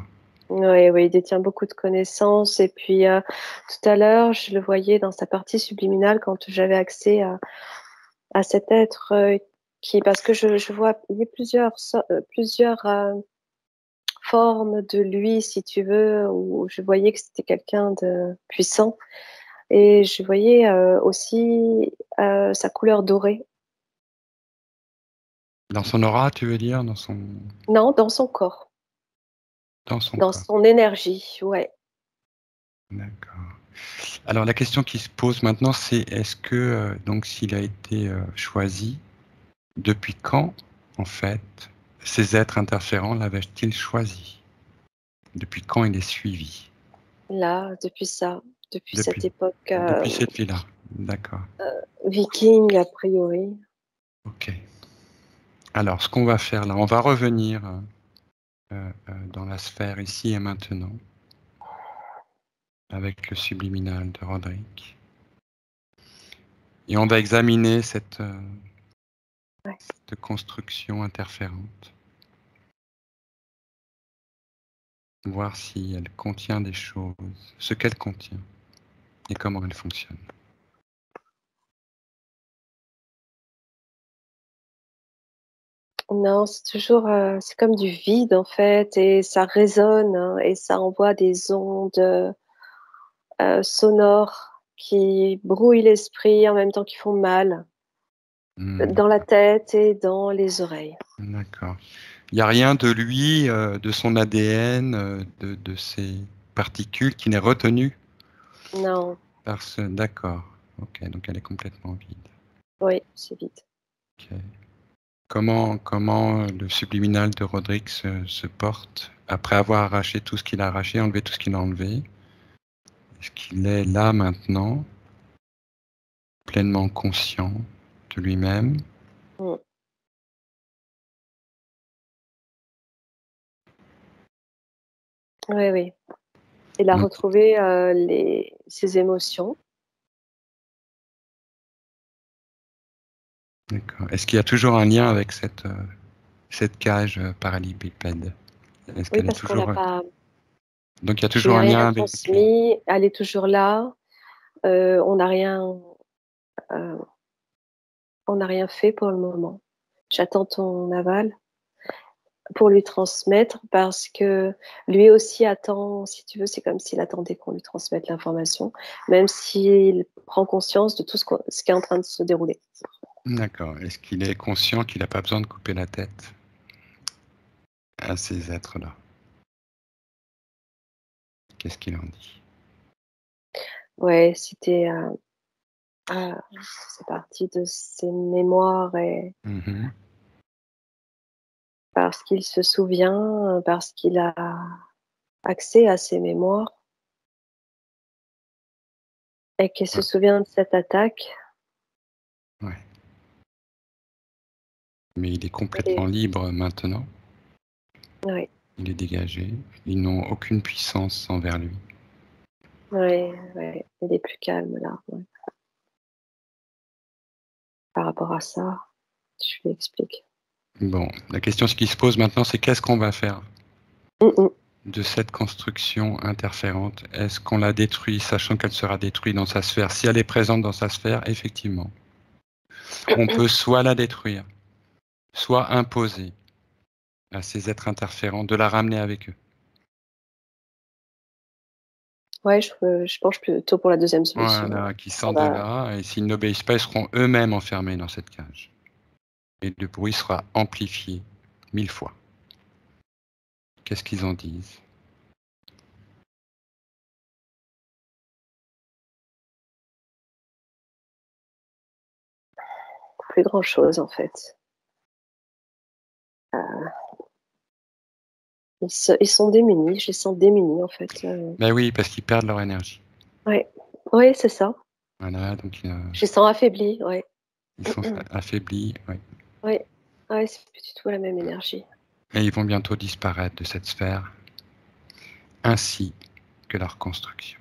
Speaker 2: oui, oui, il détient beaucoup de connaissances. Et puis tout à l'heure, je le voyais dans sa partie subliminale quand j'avais accès à cet être qui, parce que je vois, il y a plusieurs formes de lui, si tu veux, où je voyais que c'était quelqu'un de puissant. Et je voyais aussi sa couleur dorée.
Speaker 1: Dans son aura, tu veux dire,
Speaker 2: Non, dans son corps,
Speaker 1: dans son
Speaker 2: dans
Speaker 1: corps.
Speaker 2: son énergie, ouais.
Speaker 1: D'accord. Alors la question qui se pose maintenant, c'est est-ce que donc s'il a été choisi, depuis quand, en fait, ces êtres interférents l'avaient-ils choisi? Depuis quand il est suivi?
Speaker 2: Là, depuis cette
Speaker 1: Depuis,
Speaker 2: époque
Speaker 1: depuis cette vie-là. D'accord.
Speaker 2: viking, a priori.
Speaker 1: Ok. Alors, ce qu'on va faire là, on va revenir dans la sphère ici et maintenant avec le subliminal de Roderick. Et on va examiner
Speaker 2: Ouais.
Speaker 1: cette construction interférente. Voir si elle contient des choses, ce qu'elle contient et comment elle fonctionne.
Speaker 2: Non, c'est toujours, c'est comme du vide en fait, et ça résonne hein, et ça envoie des ondes sonores qui brouillent l'esprit en même temps qui font mal dans la tête et dans les oreilles.
Speaker 1: D'accord. Il n'y a rien de lui, de son ADN, de ses particules qui n'est retenu
Speaker 2: Non,
Speaker 1: par ce. D'accord. Ok, donc elle est complètement vide.
Speaker 2: oui, c'est vide.
Speaker 1: Ok. Comment le subliminal de Roderick se porte après avoir arraché tout ce qu'il a arraché, enlevé tout ce qu'il a enlevé? Est-ce qu'il est là maintenant, pleinement conscient de lui-même?
Speaker 2: Mm. Oui, oui. Il a
Speaker 1: Donc,
Speaker 2: retrouvé ses émotions.
Speaker 1: d'accord. Est-ce qu'il y a toujours un lien avec cette cage parallépipède? Est-ce
Speaker 2: Oui,
Speaker 1: qu'elle est
Speaker 2: parce qu'on l'a
Speaker 1: toujours.
Speaker 2: pas.
Speaker 1: Donc il y a
Speaker 2: Je lui
Speaker 1: toujours
Speaker 2: ai
Speaker 1: un
Speaker 2: rien
Speaker 1: lien avec lui.
Speaker 2: transmis. Elle est toujours là. On n'a rien. euh, on n'a rien fait pour le moment. J'attends ton aval pour lui transmettre parce que lui aussi attend, si tu veux, c'est comme s'il attendait qu'on lui transmette l'information, même s'il prend conscience de tout ce qui est en train de se dérouler.
Speaker 1: D'accord. Est-ce qu'il est conscient qu'il n'a pas besoin de couper la tête à ces êtres-là? Qu'est-ce qu'il en dit?
Speaker 2: Ouais, c'est parti de ses mémoires et
Speaker 1: Mhm.
Speaker 2: parce qu'il se souvient, parce qu'il a accès à ses mémoires et qu'il se
Speaker 1: Ouais.
Speaker 2: souvient de cette attaque.
Speaker 1: Ouais. Mais il est complètement
Speaker 2: Et,
Speaker 1: libre maintenant.
Speaker 2: ouais,
Speaker 1: Il est dégagé. Ils n'ont aucune puissance envers lui.
Speaker 2: ouais, ouais, il est plus calme là. Ouais. Par rapport à ça, je lui explique.
Speaker 1: Bon, la question ce qui se pose maintenant, c'est qu'est-ce qu'on va faire
Speaker 2: Mm, mm.
Speaker 1: de cette construction interférente? Est-ce qu'on la détruit, sachant qu'elle sera détruite dans sa sphère? Si elle est présente dans sa sphère, effectivement, on peut soit la détruire, soit imposer à ces êtres interférents de la ramener avec eux.
Speaker 2: Ouais, je penche plutôt pour la deuxième solution.
Speaker 1: Voilà, qui
Speaker 2: Ça
Speaker 1: sortent de
Speaker 2: va.
Speaker 1: là, et s'ils n'obéissent pas, ils seront eux-mêmes enfermés dans cette cage. Et le bruit sera amplifié 1000 fois. Qu'est-ce qu'ils en disent?
Speaker 2: Plus grand-chose en fait. Euh, Ils sont démunis, je les sens démunis en fait.
Speaker 1: Ben oui, parce qu'ils perdent leur énergie.
Speaker 2: Ouais, ouais, c'est ça.
Speaker 1: Voilà, donc
Speaker 2: Je les sens affaiblis, ouais.
Speaker 1: ils sont affaiblis, ouais.
Speaker 2: Ouais, ouais, c'est plus du tout la même énergie.
Speaker 1: Et ils vont bientôt disparaître de cette sphère, ainsi que leur construction.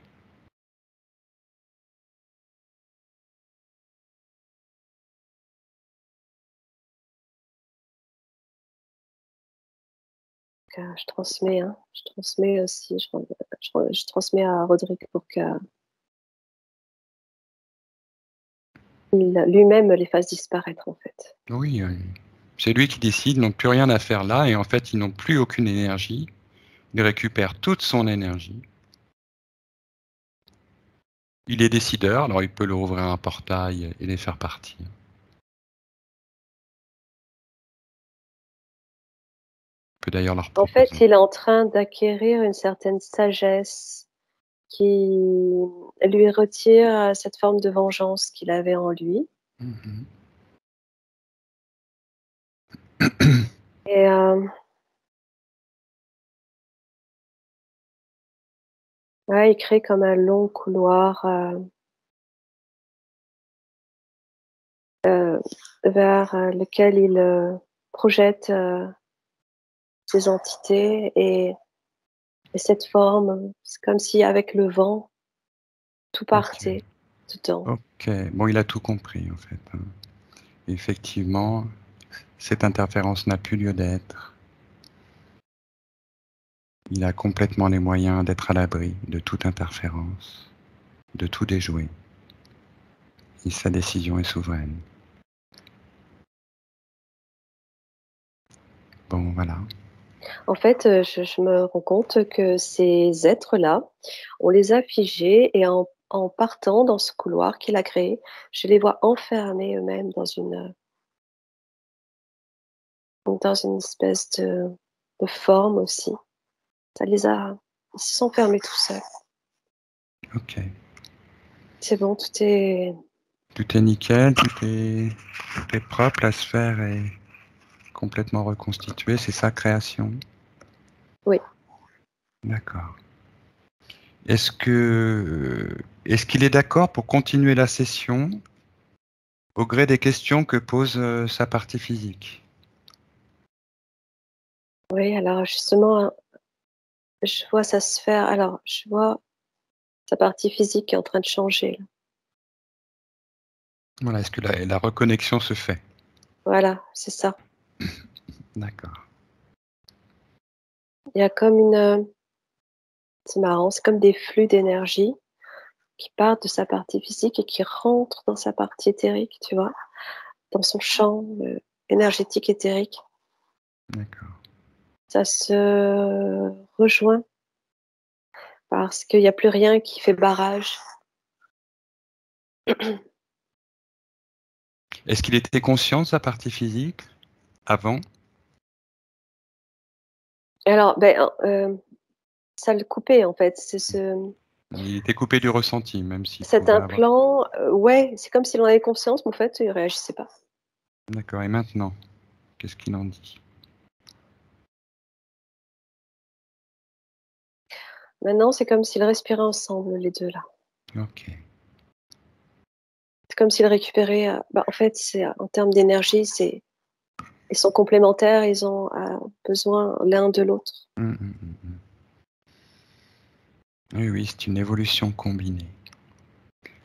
Speaker 2: Je transmets, hein. Je transmets aussi, je transmets à Rodrigue pour que lui-même les fasse disparaître en fait.
Speaker 1: Oui, c'est lui qui décide, ils n'ont plus rien à faire là, et en fait, ils n'ont plus aucune énergie. Il récupère toute son énergie. Il est décideur, alors il peut leur ouvrir un portail et les faire partir. Il peut d'ailleurs leur
Speaker 2: En fait,
Speaker 1: proposer.
Speaker 2: il est en train d'acquérir une certaine sagesse qui lui retire cette forme de vengeance qu'il avait en lui.
Speaker 1: Mhm.
Speaker 2: Et ouais, il crée comme un long couloir vers lequel il projette ses entités et cette forme, c'est comme si avec le vent, tout
Speaker 1: Ok.
Speaker 2: partait dedans.
Speaker 1: Ok. Bon, il a tout compris en fait, hein. Effectivement, cette interférence n'a plus lieu d'être. Il a complètement les moyens d'être à l'abri de toute interférence, de tout déjouer. Et sa décision est souveraine. Bon, voilà.
Speaker 2: En fait, je me rends compte que ces êtres-là, on les a figés et en partant dans ce couloir qu'il a créé, je les vois enfermés eux-mêmes dans une espèce de forme aussi. Ça les a Ils se sont fermés tout seuls.
Speaker 1: Ok.
Speaker 2: C'est bon, tout est
Speaker 1: Tout est nickel, tout est propre, la sphère est complètement reconstituée, c'est sa création.
Speaker 2: oui.
Speaker 1: D'accord. Est-ce qu'il est d'accord pour continuer la session au gré des questions que pose sa partie physique?
Speaker 2: Oui, alors justement, je vois sa sphère alors je vois sa partie physique qui est en train de changer là.
Speaker 1: Voilà, est-ce que la reconnexion se fait?
Speaker 2: Voilà, c'est ça.
Speaker 1: D'accord.
Speaker 2: Il y a comme c'est marrant, c'est comme des flux d'énergie qui partent de sa partie physique et qui rentrent dans sa partie éthérique, tu vois? Dans son champ, énergétique éthérique.
Speaker 1: D'accord.
Speaker 2: Ça se rejoint parce qu'il y a plus rien qui fait barrage.
Speaker 1: Est-ce qu'il était conscient de sa partie physique avant?
Speaker 2: Alors, ça le coupait en fait, c'est
Speaker 1: Il était coupé du ressenti, même s'il
Speaker 2: cet
Speaker 1: pouvait avoir.
Speaker 2: implant, ouais, c'est comme s'il en avait conscience, mais en fait, il réagissait pas.
Speaker 1: D'accord. Et maintenant, qu'est-ce qu'il en dit?
Speaker 2: Maintenant, c'est comme s'ils respiraient ensemble les 2 là.
Speaker 1: Ok.
Speaker 2: C'est comme s'ils récupéraient, en fait, c'est en termes d'énergie, c'est ils sont complémentaires, ils ont, besoin l'un de l'autre.
Speaker 1: Mm. Oui, oui, c'est une évolution combinée.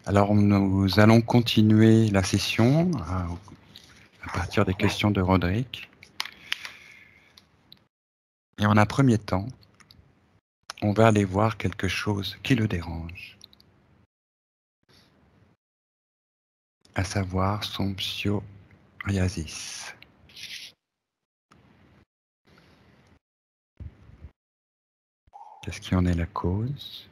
Speaker 1: Alors, nous allons continuer la session à partir des
Speaker 2: Ouais.
Speaker 1: questions de Roderick. Et en un premier temps, on va aller voir quelque chose qui le dérange, à savoir son psoriasis. Qu'est-ce qui en est la cause?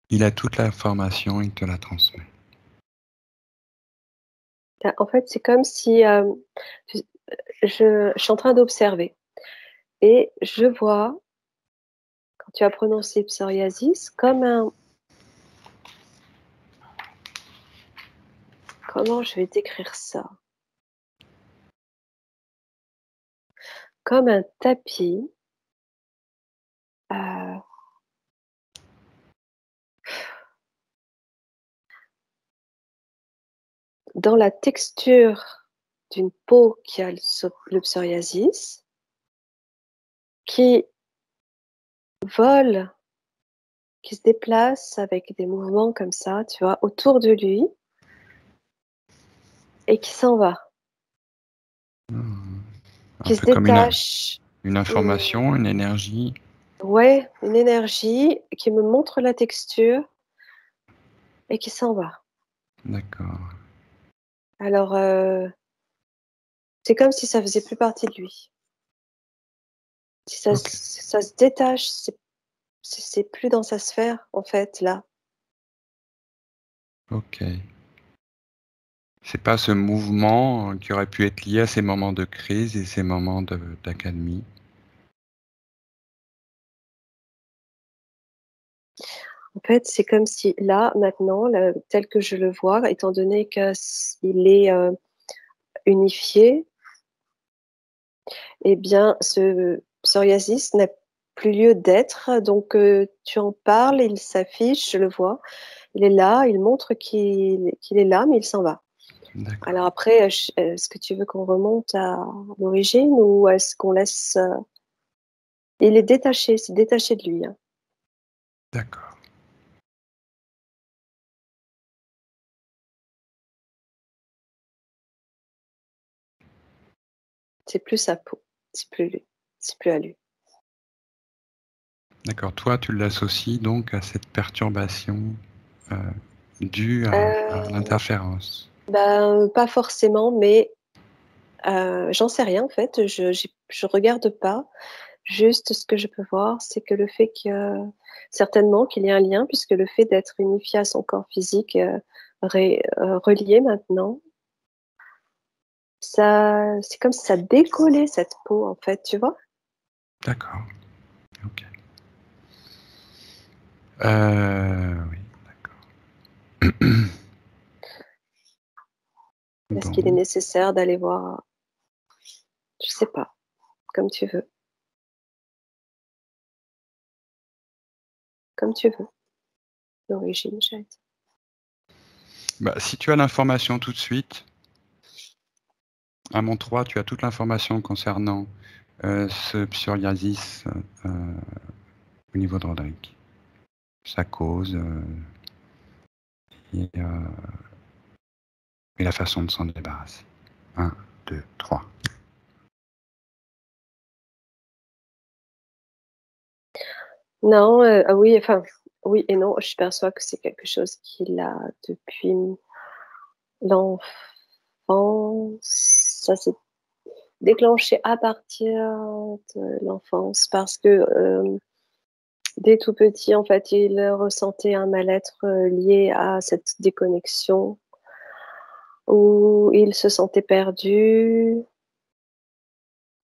Speaker 1: Il a toute l'information, il te la transmet.
Speaker 2: En fait, c'est comme si, tu je suis en train d'observer et je vois, quand tu as prononcé psoriasis comme un... Comment je vais décrire ça? Comme un tapis euh, dans la texture d'une peau qui a le psoriasis, qui vole, qui se déplace avec des mouvements comme ça, tu vois, autour de lui, et qui s'en va,
Speaker 1: Un
Speaker 2: qui se
Speaker 1: peu comme
Speaker 2: détache.
Speaker 1: une information, une énergie.
Speaker 2: Ouais, une énergie qui me montre la texture et qui s'en va.
Speaker 1: D'accord.
Speaker 2: Alors, c'est comme si ça faisait plus partie de lui. Si ça,
Speaker 1: Ok.
Speaker 2: ça se détache, c'est plus dans sa sphère, en fait, là.
Speaker 1: Ok. C'est pas ce mouvement qui aurait pu être lié à ces moments de crise et ces moments d'accalmie.
Speaker 2: En fait, c'est comme si là, maintenant, là, tel que je le vois, étant donné qu'il est unifié, eh bien, ce psoriasis n'a plus lieu d'être. Donc, tu en parles, il s'affiche, je le vois. Il est là, il montre qu'il est là, mais il s'en va.
Speaker 1: D'accord.
Speaker 2: Alors après, est-ce que tu veux qu'on remonte à l'origine ou est-ce qu'on laisse... Il est détaché, c'est détaché de lui, hein.
Speaker 1: D'accord.
Speaker 2: C'est plus sa peau, c'est plus lui, c'est plus à lui.
Speaker 1: D'accord. Toi, tu l'associes donc à cette perturbation euh, due à
Speaker 2: Euh,
Speaker 1: l'interférence.
Speaker 2: ben, pas forcément, mais j'en sais rien en fait. Je regarde pas. Juste ce que je peux voir, c'est que le fait que certainement qu'il y a un lien, puisque le fait d'être unifié à son corps physique, relié maintenant, ça, c'est comme si ça décollait cette peau en fait, tu vois?
Speaker 1: D'accord. Ok. Oui, d'accord.
Speaker 2: Est-ce qu'il est
Speaker 1: Bon.
Speaker 2: nécessaire d'aller voir? Je sais pas, comme tu veux, comme tu veux. L'origine, j'ai dit.
Speaker 1: Bah, si tu as l'information tout de suite, à mon 3, tu as toute l'information concernant ce psoriasis au niveau de Roderick. Sa cause et, euh, et la façon de s'en débarrasser. 1, 2, 3.
Speaker 2: Non, ah oui, enfin, oui et non. Je perçois que c'est quelque chose qu'il a depuis l'enfance. Ça s'est déclenché à partir de l'enfance parce que dès tout petit, en fait, il ressentait un mal-être lié à cette déconnexion où il se sentait perdu,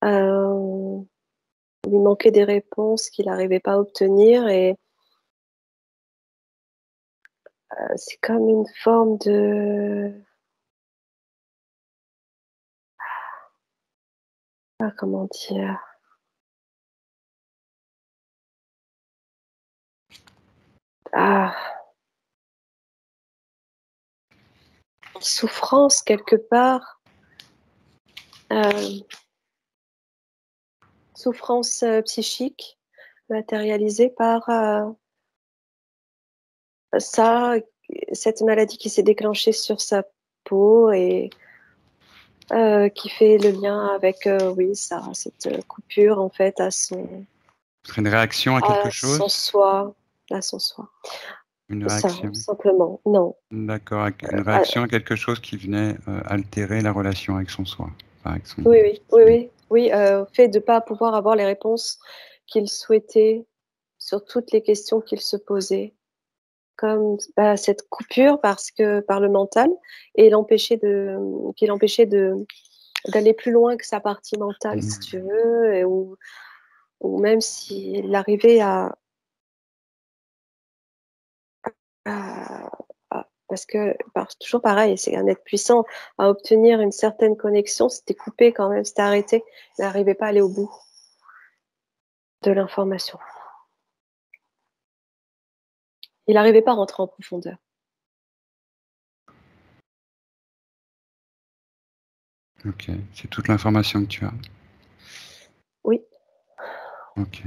Speaker 2: euh, il lui manquait des réponses qu'il n'arrivait pas à obtenir et c'est comme une forme de... Ah, comment dire? Ah, souffrance quelque part, euh, souffrance psychique matérialisée par ça, cette maladie qui s'est déclenchée sur sa peau et qui fait le lien avec, oui, ça, cette coupure en fait
Speaker 1: Ce serait une réaction à quelque
Speaker 2: à son
Speaker 1: chose?
Speaker 2: soi, à son soi.
Speaker 1: Une
Speaker 2: Ça,
Speaker 1: réaction.
Speaker 2: simplement, non.
Speaker 1: D'accord. Une
Speaker 2: Ah,
Speaker 1: réaction à quelque chose qui venait altérer la relation avec son soi. Enfin, avec son...
Speaker 2: oui, oui, oui, oui, oui, fait de pas pouvoir avoir les réponses qu'il souhaitait sur toutes les questions qu'il se posait. Comme bah, cette coupure parce que par le mental et qui l'empêchait de d'aller plus loin que sa partie mentale, si tu veux, ou même s'il arrivait à Parce que toujours pareil, c'est un être puissant. À obtenir une certaine connexion, c'était coupé quand même, c'était arrêté. Il n'arrivait pas à aller au bout de l'information. Il n'arrivait pas à rentrer en profondeur.
Speaker 1: Ok, c'est toute l'information que tu as.
Speaker 2: Oui.
Speaker 1: Ok.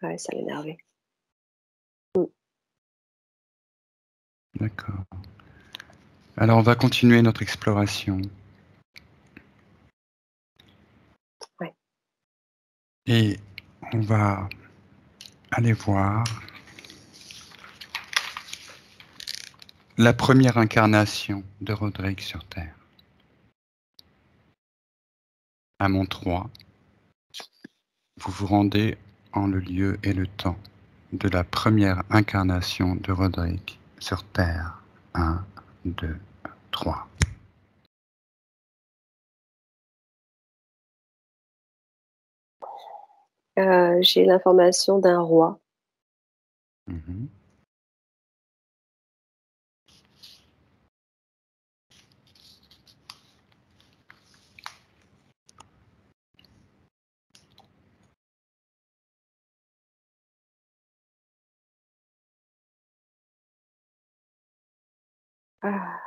Speaker 2: Ouais, ça l'énervait.
Speaker 1: D'accord. Alors, on va continuer notre exploration.
Speaker 2: Ouais.
Speaker 1: Et on va aller voir la première incarnation de Roderick sur Terre. À mon 3, vous vous rendez en le lieu et le temps de la première incarnation de Roderick sur Terre. 1, 2, 3.
Speaker 2: J'ai l'information d'un roi.
Speaker 1: Mhm.
Speaker 2: Ah,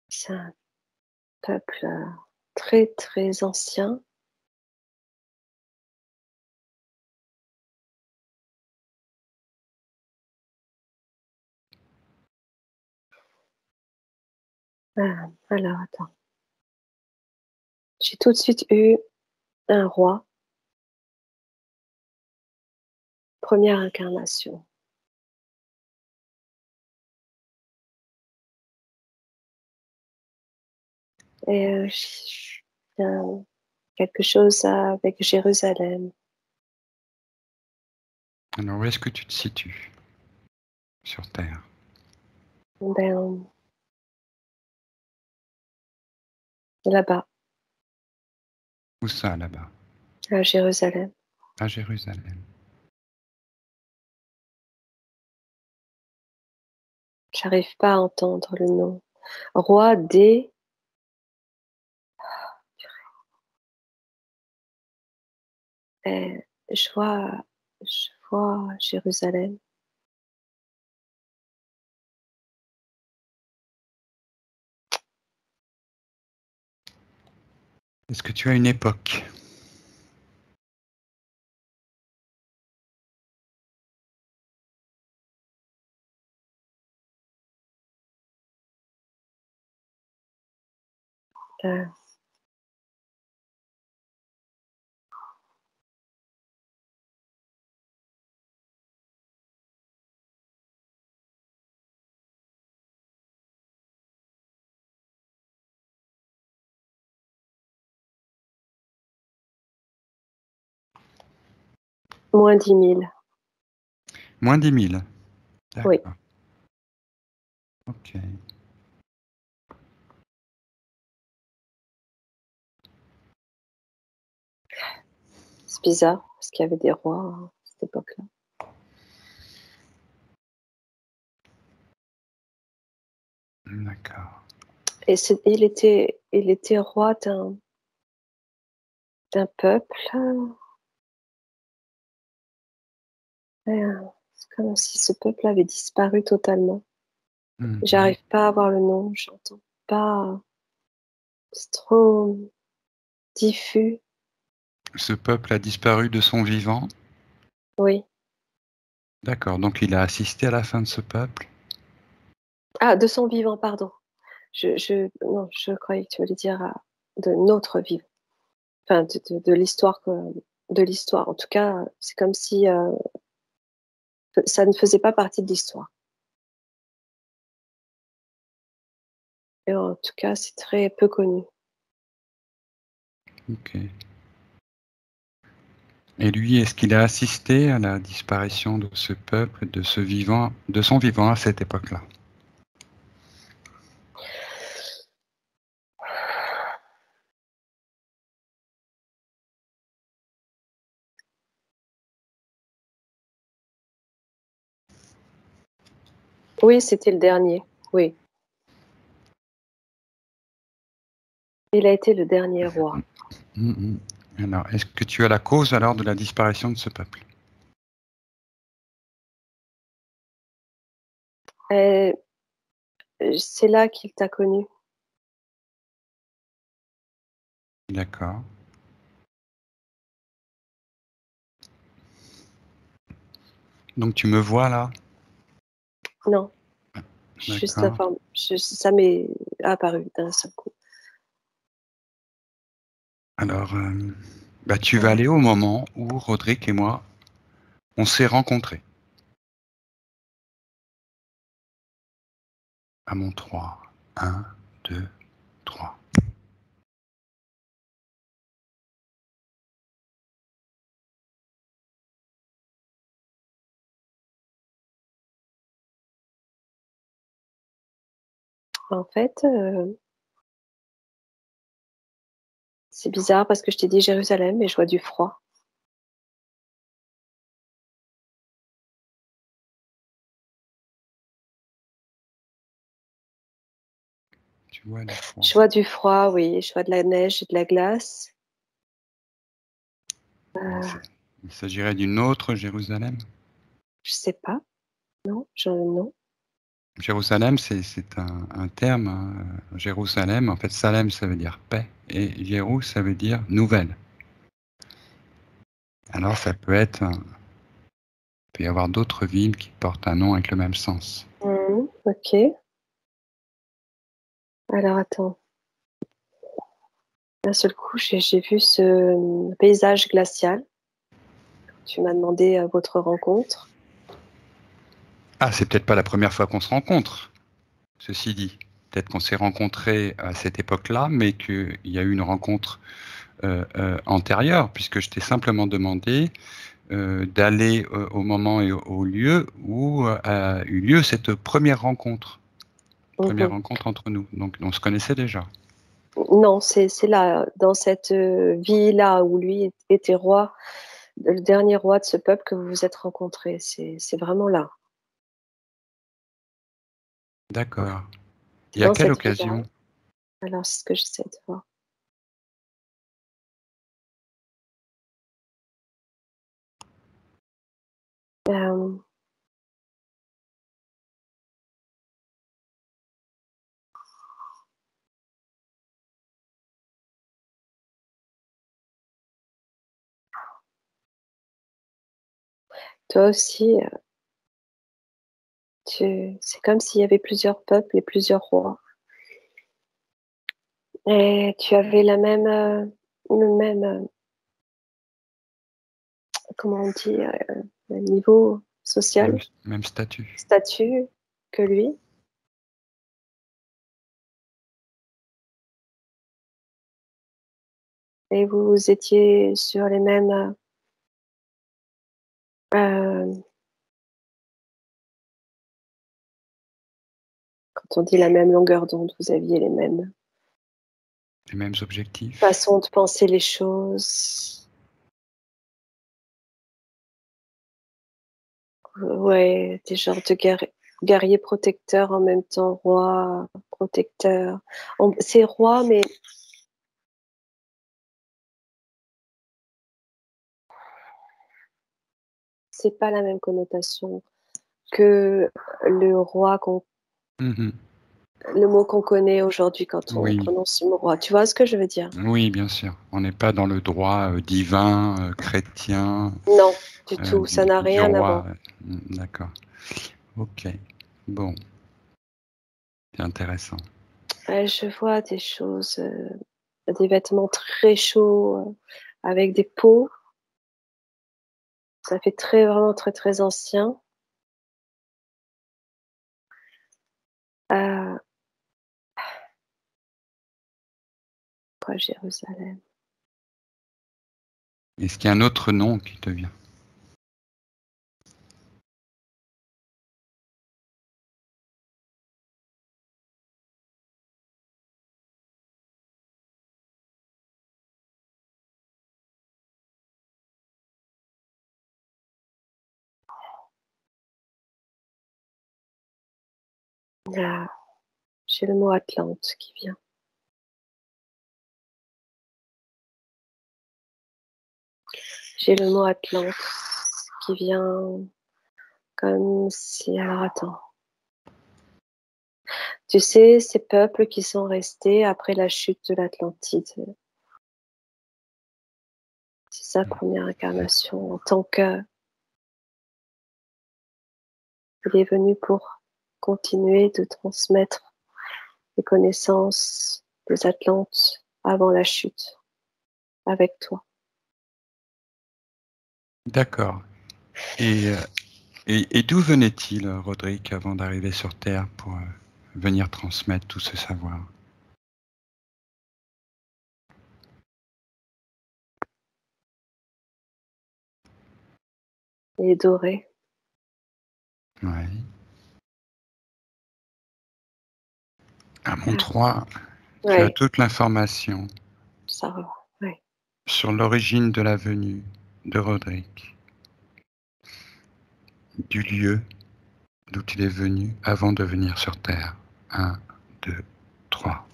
Speaker 2: c'est un peuple très très ancien. Alors, attends. J'ai tout de suite eu un roi, première incarnation. Et quelque chose avec Jérusalem.
Speaker 1: Alors, où est-ce que tu te situes sur Terre?
Speaker 2: Ben, là-bas,
Speaker 1: Où ça, là-bas?
Speaker 2: à Jérusalem.
Speaker 1: À Jérusalem.
Speaker 2: J'arrive pas à entendre le nom. Roi des... Euh, je vois Jérusalem.
Speaker 1: Est-ce que tu as une époque?
Speaker 2: Euh, moins 10 000.
Speaker 1: Moins 10 000.
Speaker 2: Oui.
Speaker 1: D'accord. Ok.
Speaker 2: C'est bizarre, parce qu'il y avait des rois à cette époque-là.
Speaker 1: D'accord.
Speaker 2: Et il était roi d'un peuple. C'est comme si ce peuple avait disparu totalement.
Speaker 1: Mhm.
Speaker 2: J'arrive pas à voir le nom, j'entends pas. C'est trop diffus.
Speaker 1: Ce peuple a disparu de son vivant.
Speaker 2: Oui.
Speaker 1: D'accord. Donc il a assisté à la fin de ce peuple.
Speaker 2: Ah, de son vivant, pardon. Non, je croyais que tu voulais dire de notre vivant. Enfin, de l'histoire, de l'histoire. En tout cas, c'est comme si ça ne faisait pas partie de l'histoire. Et en tout cas, c'est très peu connu.
Speaker 1: Ok. Et lui, est-ce qu'il a assisté à la disparition de ce peuple, de ce vivant, de son vivant à cette époque-là?
Speaker 2: Oui, c'était le dernier. Oui. Il a été le dernier roi.
Speaker 1: Alors, est-ce que tu as la cause alors de la disparition de ce peuple?
Speaker 2: Et c'est là qu'il t'a connu.
Speaker 1: D'accord. Donc tu me vois là?
Speaker 2: Non, juste
Speaker 1: D'accord.
Speaker 2: l'informe ça m'est apparu d'un seul coup.
Speaker 1: Alors, bah, tu vas
Speaker 2: Mmh.
Speaker 1: aller au moment où Roderick et moi, on s'est rencontrés. À mon 3. 1, 2, 3.
Speaker 2: En fait, c'est bizarre parce que je t'ai dit Jérusalem et je vois du froid.
Speaker 1: Tu vois du froid.
Speaker 2: Je vois du froid, oui, je vois de la neige et de la glace.
Speaker 1: Il
Speaker 2: Heu,
Speaker 1: s il s'agirait d'une autre Jérusalem?
Speaker 2: je sais pas, non, non.
Speaker 1: Jérusalem, c'est un terme, hein, Jérusalem, en fait, Salem, ça veut dire paix et Jérou, ça veut dire nouvelle. Alors ça peut être il peut y avoir d'autres villes qui portent un nom avec le même sens.
Speaker 2: OK. Alors attends, d'un seul coup, j'ai vu ce, paysage glacial. Tu m'as demandé, votre rencontre.
Speaker 1: Ah, c'est peut-être pas la première fois qu'on se rencontre, ceci dit. Peut-être qu'on s'est rencontrés à cette époque-là, mais qu'il y a eu une rencontre, antérieure, puisque je t'ai simplement demandé, d'aller, au moment et au lieu où, a eu lieu cette première rencontre. Première
Speaker 2: Mmh.
Speaker 1: rencontre entre nous, donc on se connaissait déjà.
Speaker 2: Non, c'est là, dans cette, vie-là où lui était roi, le dernier roi de ce peuple que vous vous êtes rencontrés. C'est vraiment là.
Speaker 1: D'accord.
Speaker 2: C'est
Speaker 1: Et à
Speaker 2: dans
Speaker 1: quelle
Speaker 2: cette vie-là.
Speaker 1: occasion?
Speaker 2: Alors c'est ce que j'essaie de voir. Hem, toi aussi, c'est comme s'il y avait plusieurs peuples et plusieurs rois et tu avais la même, le même, comment on dit? Niveau social,
Speaker 1: Même statut.
Speaker 2: statut que lui et vous étiez sur les mêmes, heu, quand on dit la même longueur d'onde, vous aviez les mêmes
Speaker 1: Les mêmes objectifs.
Speaker 2: façons de penser les choses. Ouais, des genres de guerriers protecteurs en même temps, roi, protecteur. C'est roi, mais c'est pas la même connotation que le roi
Speaker 1: Mmh.
Speaker 2: le mot qu'on connaît aujourd'hui quand on
Speaker 1: Oui,
Speaker 2: prononce le mot roi. Tu vois ce que je veux dire?
Speaker 1: oui, bien sûr. On n'est pas dans le droit, divin, chrétien,
Speaker 2: Non, du tout, ça n'a
Speaker 1: du
Speaker 2: rien à
Speaker 1: roi,
Speaker 2: voir.
Speaker 1: d'accord. OK. Bon, c'est intéressant.
Speaker 2: Je vois des choses, des vêtements très chauds, avec des peaux. Ça fait très vraiment très, très ancien. Heu, quoi Jérusalem?
Speaker 1: Est-ce qu'il y a un autre nom qui te vient?
Speaker 2: Là, j'ai le mot Atlante qui vient. J'ai le mot Atlante qui vient comme si... Alors attends. Tu sais, ces peuples qui sont restés après la chute de l'Atlantide. C'est sa première incarnation en tant que... Il est venu pour continuer de transmettre les connaissances des Atlantes avant la chute, avec toi.
Speaker 1: D'accord. Et, et d'où venait-il, Roderick, avant d'arriver sur Terre pour venir transmettre tout ce savoir?
Speaker 2: Il est doré.
Speaker 1: Ouais. À mon 3, tu as
Speaker 2: Oui,
Speaker 1: toute l'information
Speaker 2: ça va. Ouais.
Speaker 1: sur l'origine de la venue de Roderick, du lieu d'où il est venu avant de venir sur Terre. 1, 2, 3.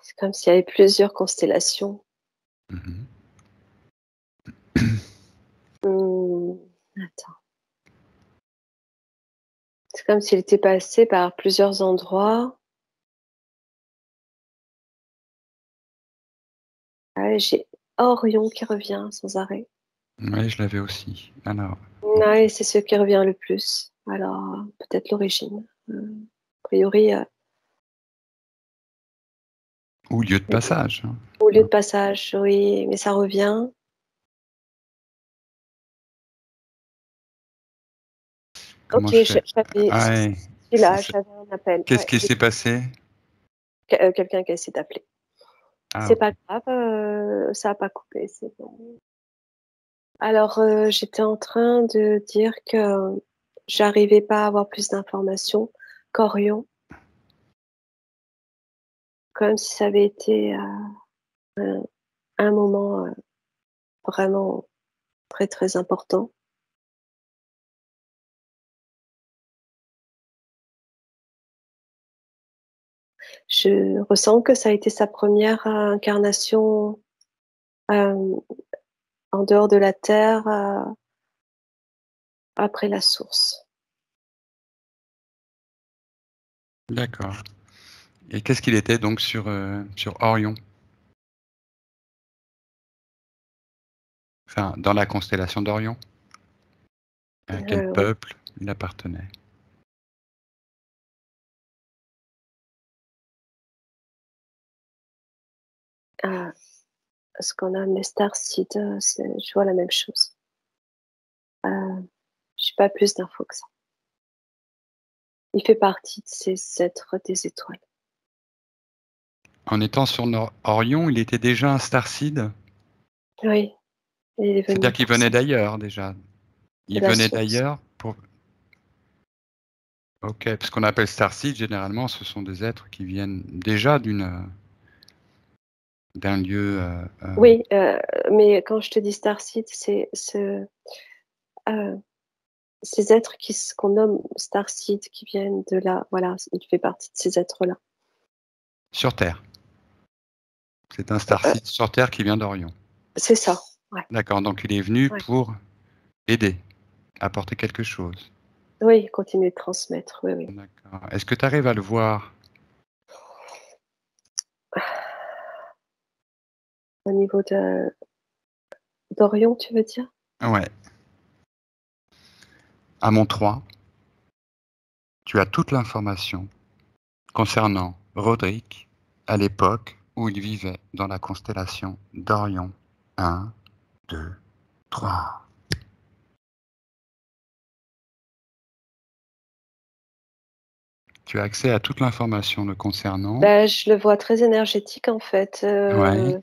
Speaker 2: C'est comme s'il y avait plusieurs constellations.
Speaker 1: Mhm.
Speaker 2: Attends. C'est comme s'il était passé par plusieurs endroits. Ouais, j'ai Orion qui revient sans arrêt.
Speaker 1: Oui, je l'avais aussi. Alors,
Speaker 2: Ouais, c'est ce qui revient le plus. Alors, peut-être l'origine. A priori,
Speaker 1: ou lieu de passage. Hein.
Speaker 2: au lieu de passage, oui, mais ça revient. Ok,
Speaker 1: Comment je fais?
Speaker 2: j'avais,
Speaker 1: Ah, ouais.
Speaker 2: là, j'avais un appel.
Speaker 1: Qu'est-ce
Speaker 2: Ouais,
Speaker 1: qui s'est passé?
Speaker 2: quelqu'un qui a essayé d'appeler.
Speaker 1: Ah,
Speaker 2: C'est
Speaker 1: ok.
Speaker 2: pas grave, ça n'a pas coupé, c'est bon. Alors, j'étais en train de dire que j'arrivais pas à avoir plus d'informations qu'Orion, comme si ça avait été un moment vraiment très très important. Je ressens que ça a été sa première incarnation euh, en dehors de la Terre après la source.
Speaker 1: D'accord. Et qu'est-ce qu'il était donc sur Orion? Enfin, dans la constellation d'Orion? À quel
Speaker 2: Oui.
Speaker 1: peuple il appartenait?
Speaker 2: Euh, ce qu'on nomme les starseeds, je vois la même chose. Euh, je n'ai pas plus d'infos que ça. Il fait partie de ces êtres des étoiles.
Speaker 1: En étant sur Orion, il était déjà un starseed?
Speaker 2: Oui, il est
Speaker 1: C'est-à-dire
Speaker 2: venu
Speaker 1: qu'il
Speaker 2: pour ça.
Speaker 1: venait d'ailleurs déjà.
Speaker 2: De
Speaker 1: Il
Speaker 2: la
Speaker 1: venait
Speaker 2: source.
Speaker 1: d'ailleurs pour. Ok, parce qu'on appelle starseed généralement, ce sont des êtres qui viennent déjà d'un lieu.
Speaker 2: Oui, mais quand je te dis starseed, c'est euh, ces êtres qu'on nomme starseed, qui viennent de là. Voilà, il fait partie de ces êtres-là.
Speaker 1: Sur Terre. C'est un
Speaker 2: Euh,
Speaker 1: starseed sur Terre qui vient d'Orion.
Speaker 2: c'est ça. Ouais,
Speaker 1: D'accord, donc il est venu
Speaker 2: ouais.
Speaker 1: pour aider, apporter quelque chose.
Speaker 2: Oui, continuer de transmettre. Oui, oui.
Speaker 1: D'accord. Est-ce que tu arrives à le voir?
Speaker 2: Au niveau d'Orion, tu veux dire?
Speaker 1: Ouais. À mon 3, tu as toute l'information concernant Roderick à l'époque où il vivait dans la constellation d'Orion. 1, 2, 3. Tu as accès à toute l'information le concernant.
Speaker 2: Ben, je le vois très énergétique en fait.
Speaker 1: Ouais.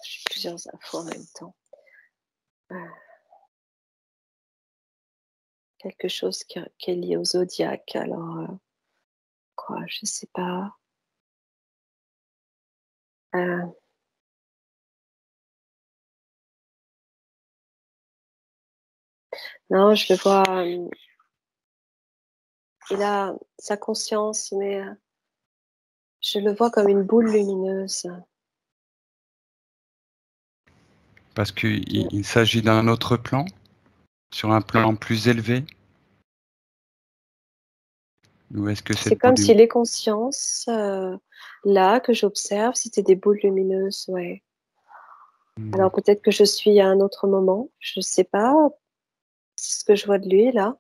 Speaker 2: J'ai plusieurs infos en même temps. Euh, quelque chose qui est lié au zodiaque. Alors, quoi, je sais pas. Euh, non, je le vois. Il a sa conscience, mais je le vois comme une boule lumineuse.
Speaker 1: Parce qu'il s'agit d'un autre plan, sur un plan plus élevé? Ou est-ce que
Speaker 2: C'est
Speaker 1: cette
Speaker 2: comme
Speaker 1: boule
Speaker 2: si les consciences, là, que j'observe, c'était des boules lumineuses, ouais. Alors peut-être que je suis à un autre moment, je sais pas, c'est ce que je vois de lui, là.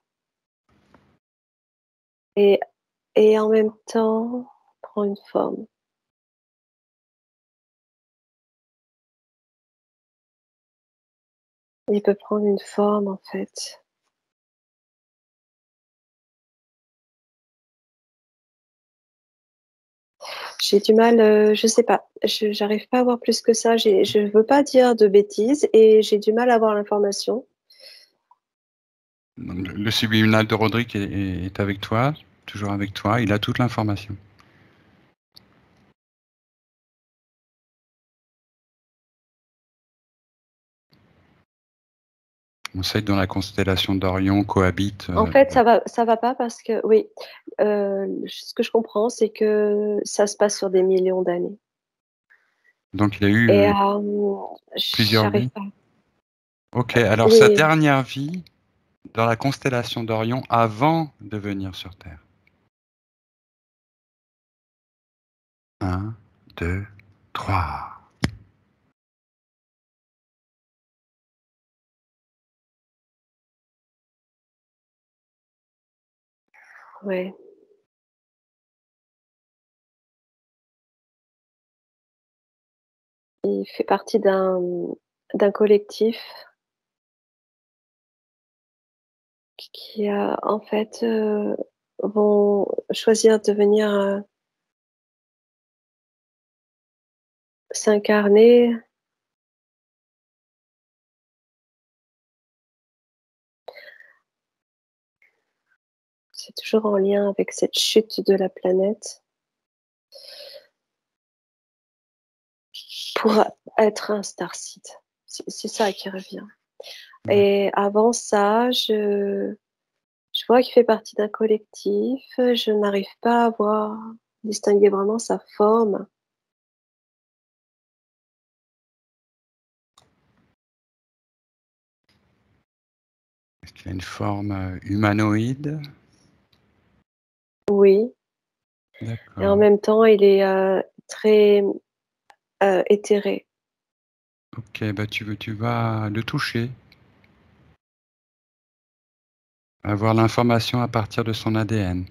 Speaker 2: Et, et en même temps, prend une forme. Il peut prendre une forme, en fait. J'ai du mal, je sais pas, j'arrive pas à voir plus que ça. Je veux pas dire de bêtises et j'ai du mal à avoir l'information.
Speaker 1: le subliminal de Roderick est avec toi, toujours avec toi, il a toute l'information. On sait que dans la constellation d'Orion cohabite.
Speaker 2: En fait, ça va pas parce que, oui, ce que je comprends, c'est que ça se passe sur des millions d'années.
Speaker 1: Donc il a eu
Speaker 2: Et
Speaker 1: plusieurs
Speaker 2: j'arrive
Speaker 1: vies.
Speaker 2: pas.
Speaker 1: Ok, alors sa
Speaker 2: Oui,
Speaker 1: dernière vie dans la constellation d'Orion avant de venir sur Terre. 1, 2, 3.
Speaker 2: ouais. Il fait partie d'un collectif qui, en fait, vont choisir de venir s'incarner. C'est toujours en lien avec cette chute de la planète pour être un starseed. C'est ça qui revient. Et avant ça, je vois qu'il fait partie d'un collectif. Je n'arrive pas à voir, distinguer vraiment sa forme.
Speaker 1: Est-ce qu'il a une forme humanoïde?
Speaker 2: Oui. Et en
Speaker 1: D'accord.
Speaker 2: même temps, il est très éthéré.
Speaker 1: Ok, bah tu vas le toucher, avoir l'information à partir de son ADN.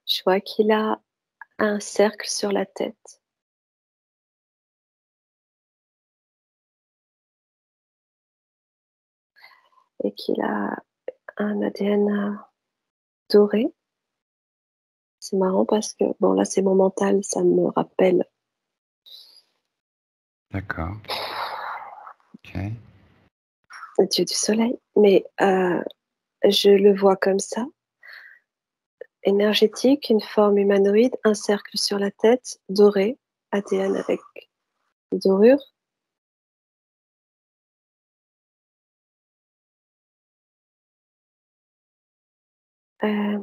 Speaker 2: Je vois qu'il a un cercle sur la tête et qu'il a un ADN doré. C'est marrant parce que, bon, là, c'est mon mental, ça me rappelle
Speaker 1: D'accord. Ok.
Speaker 2: le dieu du soleil. Mais je le vois comme ça, énergétique, une forme humanoïde, un cercle sur la tête, doré, ADN avec dorure. Euh,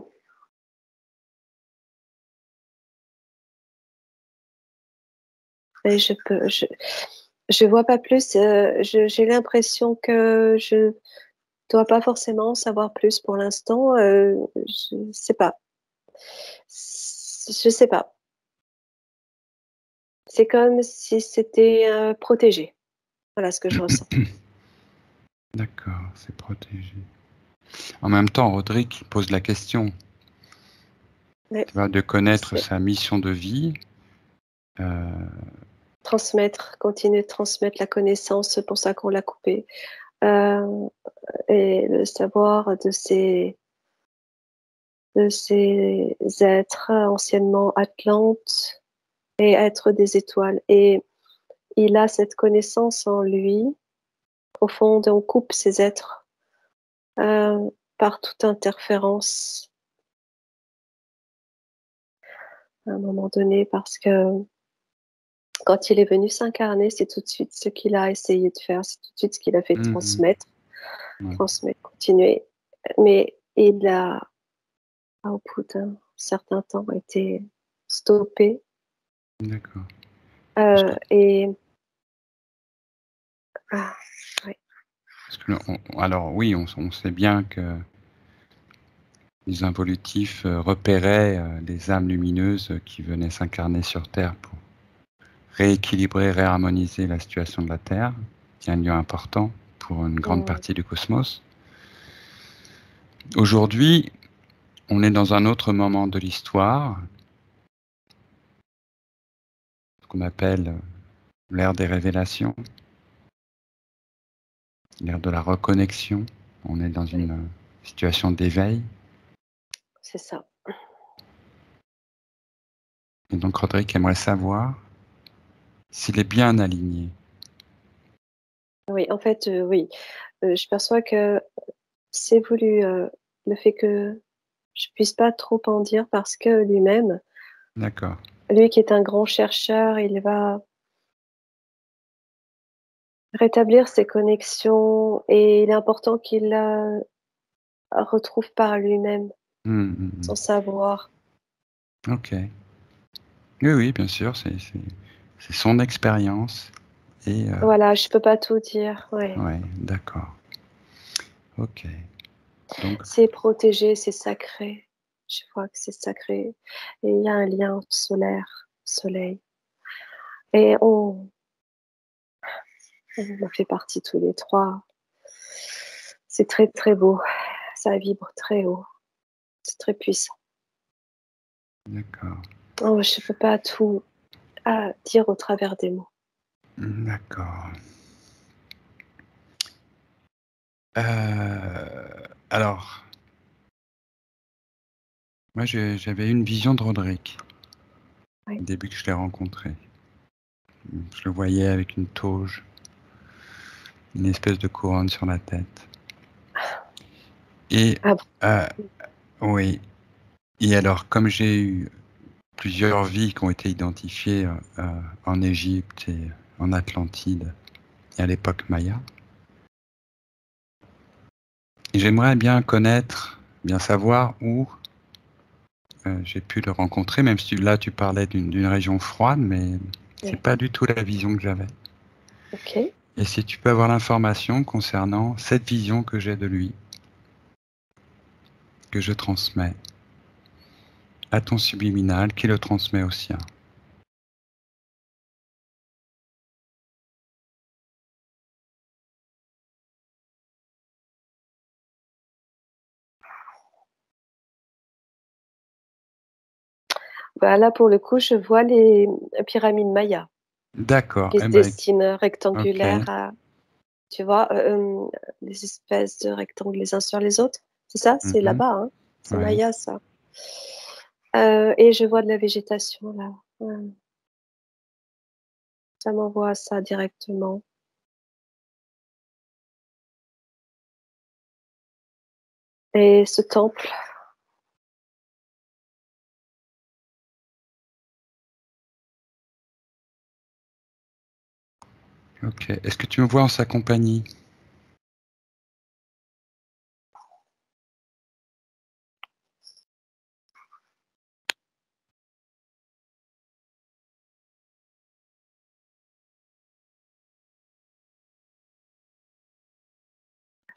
Speaker 2: et je vois pas plus. J'ai l'impression que je dois pas forcément savoir plus pour l'instant. Je sais pas. Je sais pas. C'est comme si c'était protégé. Voilà ce que je ressens.
Speaker 1: D'accord, c'est protégé. En même temps, Roderick pose la question,
Speaker 2: Ouais,
Speaker 1: tu vois, de connaître
Speaker 2: c'est
Speaker 1: sa mission de vie. Euh,
Speaker 2: transmettre, continuer de transmettre la connaissance, c'est pour ça qu'on l'a coupé. Euh, et le savoir de ces êtres anciennement Atlantes et êtres des étoiles. Et il a cette connaissance en lui profonde et on coupe ces êtres par toute interférence à un moment donné, parce que quand il est venu s'incarner, c'est tout de suite ce qu'il a essayé de faire, c'est tout de suite ce qu'il a fait
Speaker 1: Mhm. Ouais,
Speaker 2: transmettre, continuer. Mais il a, au bout d'un certain temps, été stoppé.
Speaker 1: d'accord. Parce que,
Speaker 2: Et ah, ouais,
Speaker 1: alors oui, on sait bien que les involutifs repéraient les âmes lumineuses qui venaient s'incarner sur Terre pour rééquilibrer, réharmoniser la situation de la Terre, qui est un lieu important pour une grande
Speaker 2: mm,
Speaker 1: partie du cosmos. Aujourd'hui, on est dans un autre moment de l'histoire, ce qu'on appelle l'ère des révélations, l'ère de la reconnexion. On est dans
Speaker 2: ouais,
Speaker 1: une situation d'éveil.
Speaker 2: c'est ça.
Speaker 1: Et donc Roderick aimerait savoir s'il est bien aligné.
Speaker 2: Oui, en fait, oui. Je perçois que c'est voulu le fait que je puisse pas trop en dire parce que lui-même,
Speaker 1: D'accord.
Speaker 2: lui qui est un grand chercheur, il va rétablir ses connexions et il est important qu'il la retrouve par lui-même,
Speaker 1: Hum, hum,
Speaker 2: sans
Speaker 1: hum.
Speaker 2: savoir.
Speaker 1: Ok. Oui, oui, bien sûr, c'est son expérience. Et
Speaker 2: Voilà, je peux pas tout dire. Ouais.
Speaker 1: ouais, d'accord. Ok. Donc,
Speaker 2: C'est protégé, c'est sacré. Je vois que c'est sacré. Et il y a un lien solaire, soleil. Et on en fait partie tous les trois. C'est très, très beau. Ça vibre très haut. C'est très puissant.
Speaker 1: d'accord.
Speaker 2: Oh, je peux pas tout dire au travers des mots.
Speaker 1: D'accord. Alors, moi, j'avais une vision de Roderick,
Speaker 2: Ouais.
Speaker 1: au début que je l'ai rencontré. Je le voyais avec une toge, une espèce de couronne sur la tête. Et,
Speaker 2: Ah bon.
Speaker 1: euh, oui. Et alors, comme j'ai eu plusieurs vies qui ont été identifiées en Égypte et en Atlantide et à l'époque Maya, et j'aimerais bien connaître, bien savoir où j'ai pu le rencontrer, même si là tu parlais d'une région froide, mais c'est
Speaker 2: Ouais.
Speaker 1: pas du tout la vision que j'avais.
Speaker 2: Ok.
Speaker 1: Et si tu peux avoir l'information concernant cette vision que j'ai de lui, que je transmets à ton subliminal, qui le transmet au sien.
Speaker 2: Bah, là, pour le coup, je vois les pyramides mayas
Speaker 1: D'accord.
Speaker 2: qui se
Speaker 1: Eh ben,
Speaker 2: dessinent
Speaker 1: ok.
Speaker 2: rectangulaires à, tu vois, des espèces de rectangles les uns sur les autres. C'est ça? C'est
Speaker 1: Mhm.
Speaker 2: là-bas, hein? C'est
Speaker 1: Ouais.
Speaker 2: maya, ça. Et je vois de la végétation, là. Ouais. Ça m'envoie ça directement. Et ce temple,
Speaker 1: Ok. Est-ce que tu me vois en sa compagnie?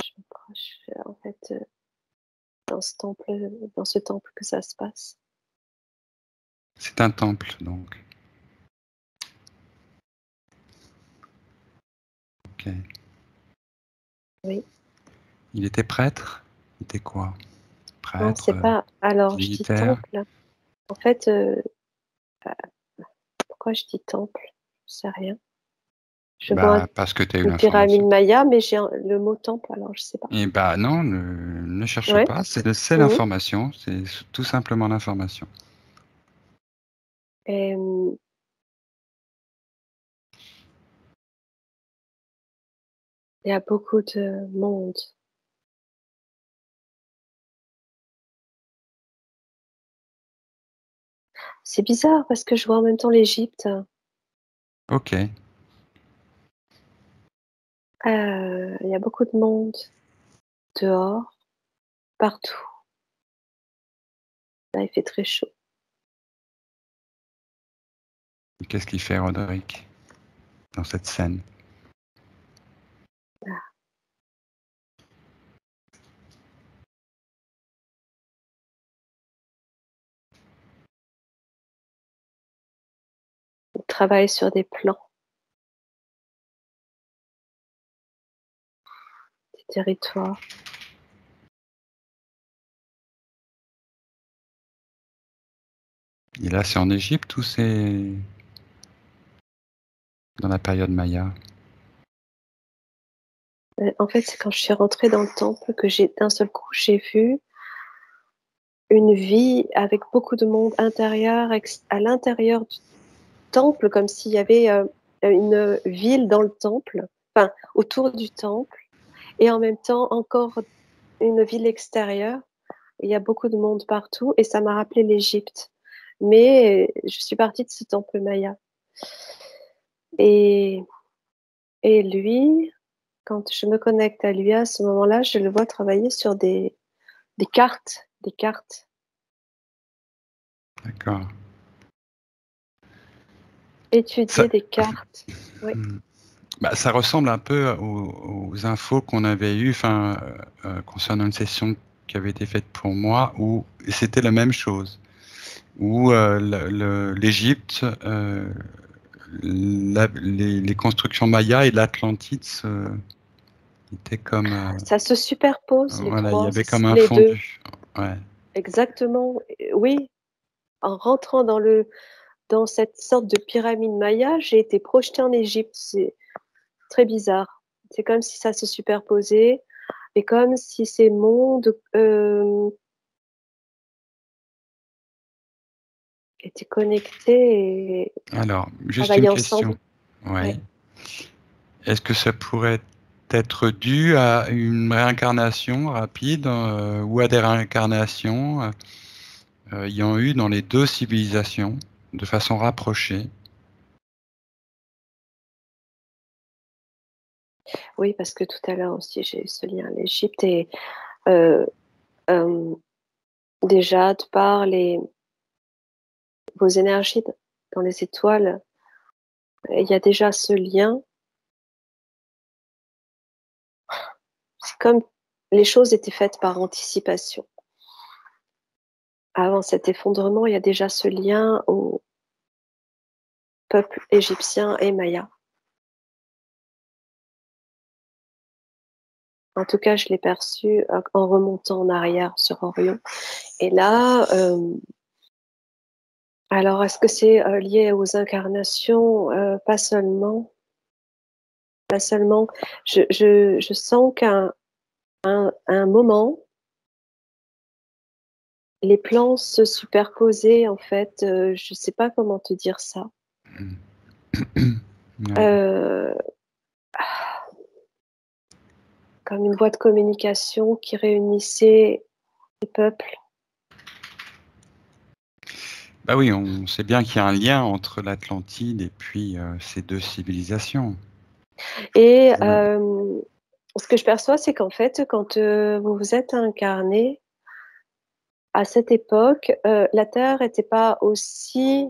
Speaker 2: je me proche, en fait, dans ce temple que ça se passe.
Speaker 1: C'est un temple, donc. Ok.
Speaker 2: Oui.
Speaker 1: Il était prêtre? Il était quoi?
Speaker 2: Non,
Speaker 1: Prêtre,
Speaker 2: c'est pas. Alors, je dis
Speaker 1: militaire?
Speaker 2: temple. En fait, pourquoi je dis temple? Je sais rien. Je vois
Speaker 1: Bah, parce que tu as eu
Speaker 2: une pyramide
Speaker 1: l'information.
Speaker 2: maya, mais j'ai le mot temple, alors je sais pas.
Speaker 1: Et bah non, ne cherche
Speaker 2: Ouais.
Speaker 1: pas, c'est
Speaker 2: Mhm.
Speaker 1: l'information, c'est tout simplement l'information.
Speaker 2: Et, Il y a beaucoup de monde. C'est bizarre parce que je vois en même temps l'Égypte.
Speaker 1: Ok.
Speaker 2: Il y a beaucoup de monde dehors, partout. Là, il fait très chaud.
Speaker 1: Qu'est-ce qu'il fait, Roderick, dans cette scène? Il travaille sur des plans, des territoires. Et là, c'est en Égypte ou c'est dans la période Maya?
Speaker 2: En fait, c'est quand je suis rentrée dans le temple que d'un seul coup, j'ai vu une vie avec beaucoup de monde intérieur, à l'intérieur du temple, comme s'il y avait une ville dans le temple, enfin, autour du temple, et en même temps encore une ville extérieure. Il y a beaucoup de monde partout et ça m'a rappelé l'Égypte. Mais je suis partie de ce temple maya. Et, et lui, quand je me connecte à lui à ce moment-là, je le vois travailler sur des cartes,
Speaker 1: D'accord. Ça,
Speaker 2: étudier des cartes. Oui.
Speaker 1: bah, ça ressemble un peu aux infos qu'on avait eues, enfin, concernant une session qui avait été faite pour moi, où c'était la même chose, où l'Égypte, les constructions mayas et l'Atlantide étaient comme,
Speaker 2: Ça se superpose, les
Speaker 1: voilà, il y
Speaker 2: trois,
Speaker 1: avait comme un
Speaker 2: les deux.
Speaker 1: fondu. Ouais.
Speaker 2: Exactement. Oui, en rentrant dans cette sorte de pyramide maya, j'ai été projetée en Égypte. C'est très bizarre. C'est comme si ça se superposait et comme si ces mondes étaient connectés et
Speaker 1: Alors, juste une
Speaker 2: travaillaient
Speaker 1: question.
Speaker 2: ensemble.
Speaker 1: Ouais.
Speaker 2: Ouais.
Speaker 1: Est-ce que ça pourrait être dû à une réincarnation rapide ou à des réincarnations ayant eu dans les deux civilisations de façon rapprochée?
Speaker 2: Oui, parce que tout à l'heure aussi, j'ai eu ce lien à l'Égypte et euh, euh, déjà, de par vos énergies dans les étoiles, il y a déjà ce lien. C'est comme les choses étaient faites par anticipation. Avant cet effondrement, il y a déjà ce lien au peuple égyptien et maya. En tout cas, je l'ai perçu en remontant en arrière sur Orion. Et là, alors est-ce que c'est lié aux incarnations? Pas seulement. Pas seulement. Je sens qu'à un moment, les plans se superposaient, en fait. Je ne sais pas comment te dire ça.
Speaker 1: Ouais.
Speaker 2: Euh, Comme une voie de communication qui réunissait les peuples.
Speaker 1: Bah oui, on sait bien qu'il y a un lien entre l'Atlantide et puis ces deux civilisations.
Speaker 2: Et
Speaker 1: Ouais.
Speaker 2: ce que je perçois, c'est qu'en fait, quand vous vous êtes incarné, à cette époque, la Terre n'était pas aussi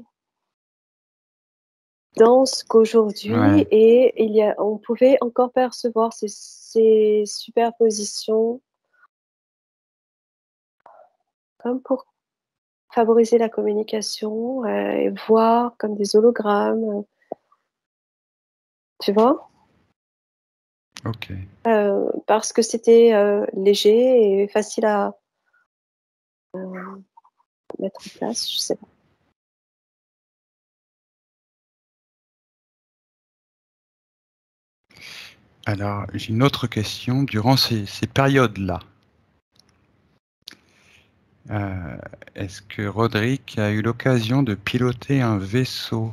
Speaker 2: dense qu'aujourd'hui
Speaker 1: Ouais.
Speaker 2: et on pouvait encore percevoir ces superpositions comme pour favoriser la communication et voir comme des hologrammes, tu vois,
Speaker 1: Ok.
Speaker 2: parce que c'était léger et facile à mettre en place, je sais pas.
Speaker 1: Alors, j'ai une autre question. Durant ces périodes-là, euh, est-ce que Roderick a eu l'occasion de piloter un vaisseau?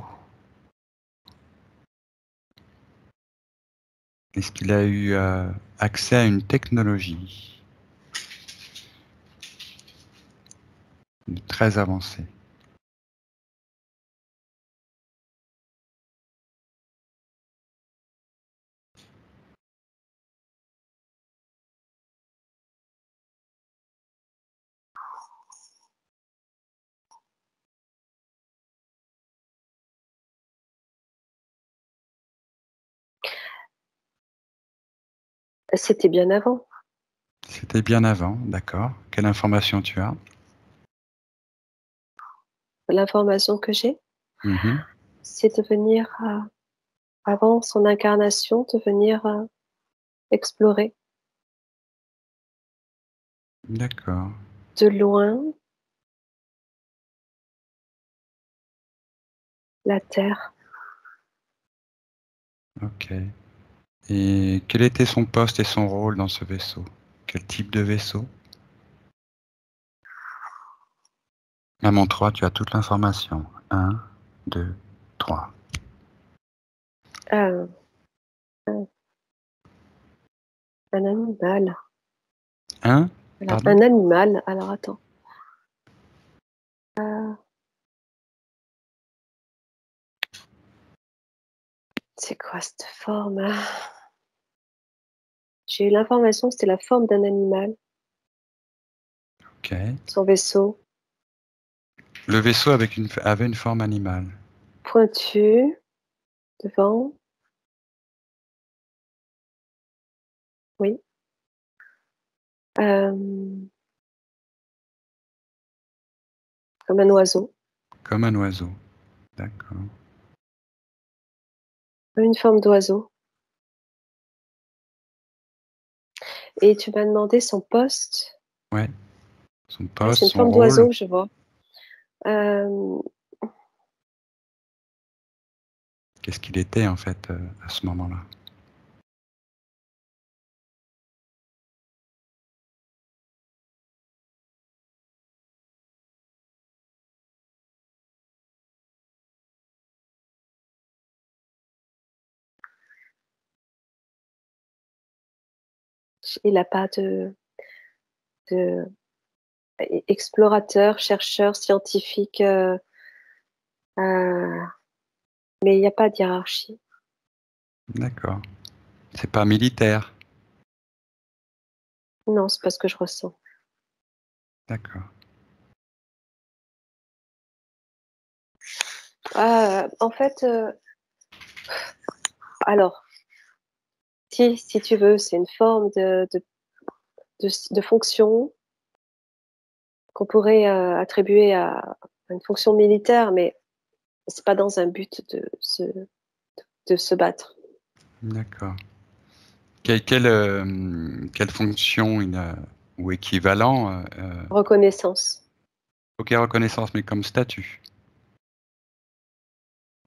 Speaker 1: Est-ce qu'il a eu accès à une technologie très avancée?
Speaker 2: C'était bien avant.
Speaker 1: C'était bien avant, d'accord. Quelle information tu as?
Speaker 2: L'information que j'ai,
Speaker 1: Mhm.
Speaker 2: c'est de venir, avant son incarnation, de venir explorer
Speaker 1: D'accord,
Speaker 2: de loin la Terre.
Speaker 1: ok. Et quel était son poste et son rôle dans ce vaisseau? Quel type de vaisseau? À mon 3, tu as toute l'information. Un, 2, 3.
Speaker 2: Euh, un animal.
Speaker 1: Un,
Speaker 2: Alors,
Speaker 1: pardon?
Speaker 2: un animal. Alors, attends. Euh, c'est quoi cette forme? J'ai eu l'information que c'était la forme d'un animal,
Speaker 1: Ok.
Speaker 2: son vaisseau,
Speaker 1: Le vaisseau avait une forme animale.
Speaker 2: pointu, devant, oui. Euh, comme un oiseau.
Speaker 1: Comme un oiseau. D'accord.
Speaker 2: Une forme d'oiseau. Et tu m'as demandé son poste.
Speaker 1: Ouais. Son
Speaker 2: Ah,
Speaker 1: poste,
Speaker 2: c'est une
Speaker 1: son
Speaker 2: forme
Speaker 1: rôle.
Speaker 2: d'oiseau, je vois. Euh,
Speaker 1: Qu'est-ce qu'il était en fait à ce moment-là?
Speaker 2: il n'a pas de explorateur, chercheur, scientifique, euh, mais il n'y a pas de hiérarchie.
Speaker 1: D'accord. C'est pas militaire.
Speaker 2: Non, c'est pas ce que je ressens.
Speaker 1: D'accord.
Speaker 2: En fait, alors, si tu veux, c'est une forme de fonction qu'on pourrait attribuer à une fonction militaire, mais c'est pas dans un but de se battre.
Speaker 1: D'accord. Quelle fonction il a, ou équivalent,
Speaker 2: Reconnaissance.
Speaker 1: ok, reconnaissance, mais comme statut.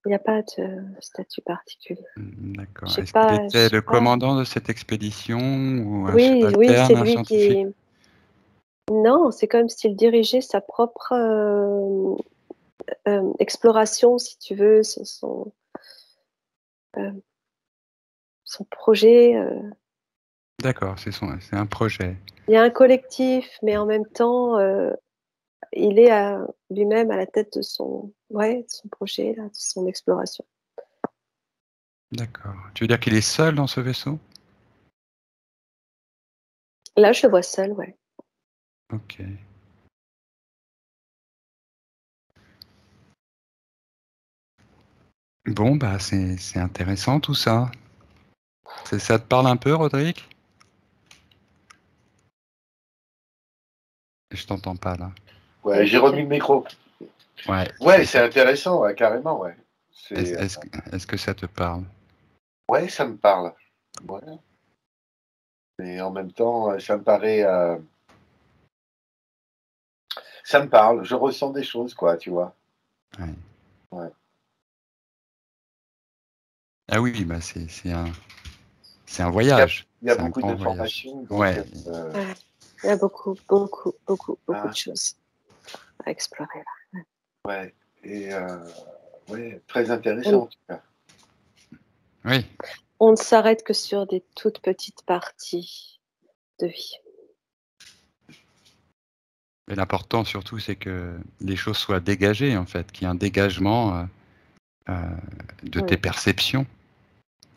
Speaker 2: Il n'y a pas de statut particulier.
Speaker 1: D'accord.
Speaker 2: Je sais
Speaker 1: Est-ce qu'il
Speaker 2: pas, je
Speaker 1: était
Speaker 2: sais
Speaker 1: le
Speaker 2: pas.
Speaker 1: commandant de cette expédition ou un
Speaker 2: Oui, oui,
Speaker 1: subalterne,
Speaker 2: c'est
Speaker 1: un
Speaker 2: lui
Speaker 1: scientifique?
Speaker 2: qui. Non, c'est comme s'il dirigeait sa propre exploration, si tu veux, euh, son projet.
Speaker 1: D'accord, c'est un projet.
Speaker 2: Il y a un collectif, mais en même temps, il est lui-même à la tête de son projet, là, de son exploration.
Speaker 1: D'accord. Tu veux dire qu'il est seul dans ce vaisseau?
Speaker 2: Là, je le vois seul, ouais.
Speaker 1: Ok. Bon, bah c'est intéressant tout ça. Ça te parle un peu, Rodrigue? Je t'entends pas là.
Speaker 3: Ouais, j'ai remis le micro.
Speaker 1: Ouais.
Speaker 3: Ouais, c'est intéressant, ouais, carrément, ouais.
Speaker 1: Est-ce,
Speaker 3: C'est,
Speaker 1: est-ce, est-ce que ça te parle?
Speaker 3: ouais, ça me parle. Ouais. Mais en même temps, ça me paraît, ça me parle. Je ressens des choses, quoi, tu vois.
Speaker 1: Ouais.
Speaker 3: Ouais.
Speaker 1: Ah oui, bah c'est un
Speaker 3: Il y a,
Speaker 1: voyage.
Speaker 3: il y a
Speaker 1: C'est un
Speaker 3: beaucoup
Speaker 1: grand voyage.
Speaker 3: d'informations, donc,
Speaker 1: Ouais.
Speaker 2: Ouais. Il y a beaucoup, beaucoup, beaucoup, beaucoup de
Speaker 3: hein,
Speaker 2: choses à explorer là.
Speaker 3: ouais. Et ouais, très
Speaker 2: On,
Speaker 3: intéressant en tout cas.
Speaker 1: Oui.
Speaker 2: on ne s'arrête que sur des toutes petites parties de vie.
Speaker 1: Mais l'important surtout, c'est que les choses soient dégagées, en fait, qu'il y ait un dégagement de tes perceptions,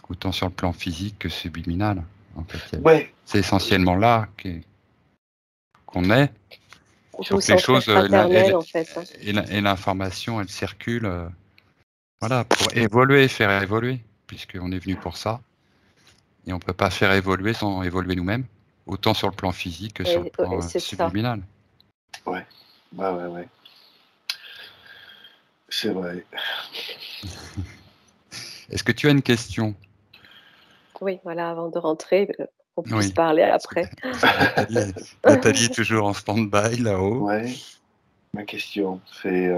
Speaker 1: autant sur le plan physique que subliminal. En fait,
Speaker 3: Ouais.
Speaker 1: c'est essentiellement là qu'on est.
Speaker 2: Je vous
Speaker 1: Donc les
Speaker 2: sens très
Speaker 1: choses,
Speaker 2: fraternelle, en fait. Hein.
Speaker 1: et l'information, elle circule, voilà, pour évoluer, faire évoluer, puisqu'on est venu pour ça. Et on ne peut pas faire évoluer sans évoluer nous-mêmes, autant sur le plan physique que sur le plan
Speaker 2: C'est ça.
Speaker 1: subliminal.
Speaker 3: Ouais. Ouais. C'est vrai.
Speaker 1: Est-ce que tu as une question?
Speaker 2: Oui, voilà, avant de rentrer, qu'on puisse
Speaker 1: Oui.
Speaker 2: parler après.
Speaker 1: Nathalie est toujours en stand-by là-haut.
Speaker 3: Ouais. Ma question, c'est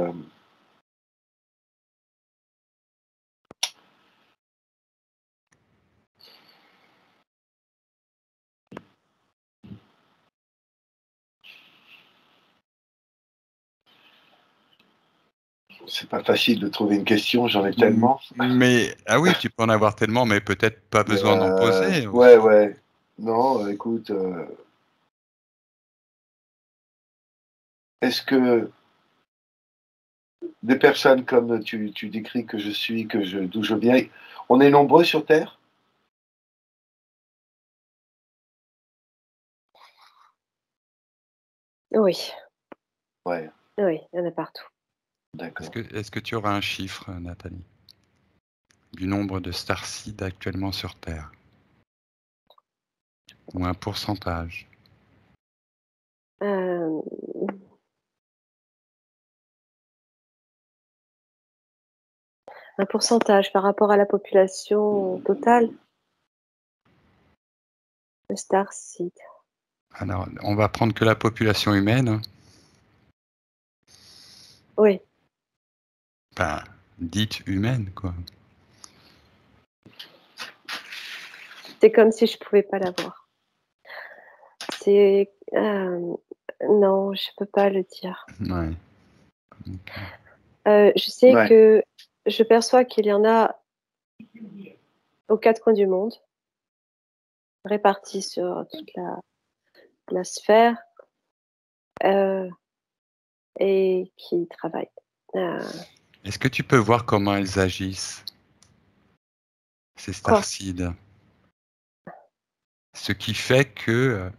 Speaker 3: c'est pas facile de trouver une question, j'en ai tellement.
Speaker 1: Mais ah oui, tu peux en avoir tellement, mais peut-être pas besoin d'en poser.
Speaker 3: Ouais. Non, écoute, est-ce que des personnes comme tu décris que je suis, d'où je viens, on est nombreux sur Terre?
Speaker 2: Oui,
Speaker 3: Ouais,
Speaker 2: il y en a partout.
Speaker 3: d'accord.
Speaker 1: Est-ce que tu auras un chiffre, Nathalie, du nombre de starseeds actuellement sur Terre? Ou un pourcentage?
Speaker 2: Euh, un pourcentage par rapport à la population totale de Starseed.
Speaker 1: Alors, on va prendre que la population humaine.
Speaker 2: Oui,
Speaker 1: Enfin, dite humaine, quoi.
Speaker 2: c'est comme si je pouvais pas l'avoir. C'est non, je peux pas le dire.
Speaker 1: Ouais.
Speaker 2: Je sais
Speaker 3: Ouais.
Speaker 2: que je perçois qu'il y en a aux quatre coins du monde, répartis sur toute la sphère, et qui travaillent.
Speaker 1: Est-ce que tu peux voir comment elles agissent, ces
Speaker 2: Quoi?
Speaker 1: starseeds? Ce qui fait que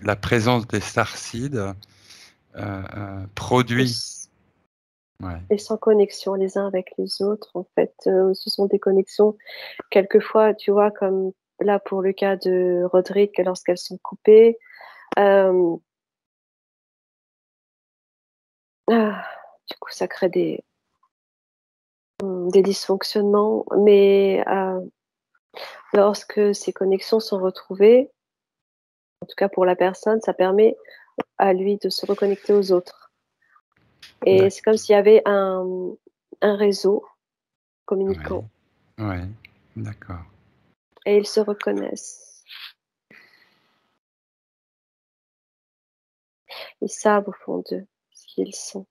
Speaker 1: la présence des starseeds produit. Ouais.
Speaker 2: Et sans connexion les uns avec les autres, en fait, ce sont des connexions, quelquefois, tu vois, comme là pour le cas de Roderick, lorsqu'elles sont coupées, du coup, ça crée des dysfonctionnements, mais lorsque ces connexions sont retrouvées, en tout cas pour la personne, ça permet à lui de se reconnecter aux autres. Et c'est comme s'il y avait un réseau communicant.
Speaker 1: Ouais, d'accord.
Speaker 2: Et ils se reconnaissent. Ils savent au fond d'eux ce qu'ils sont.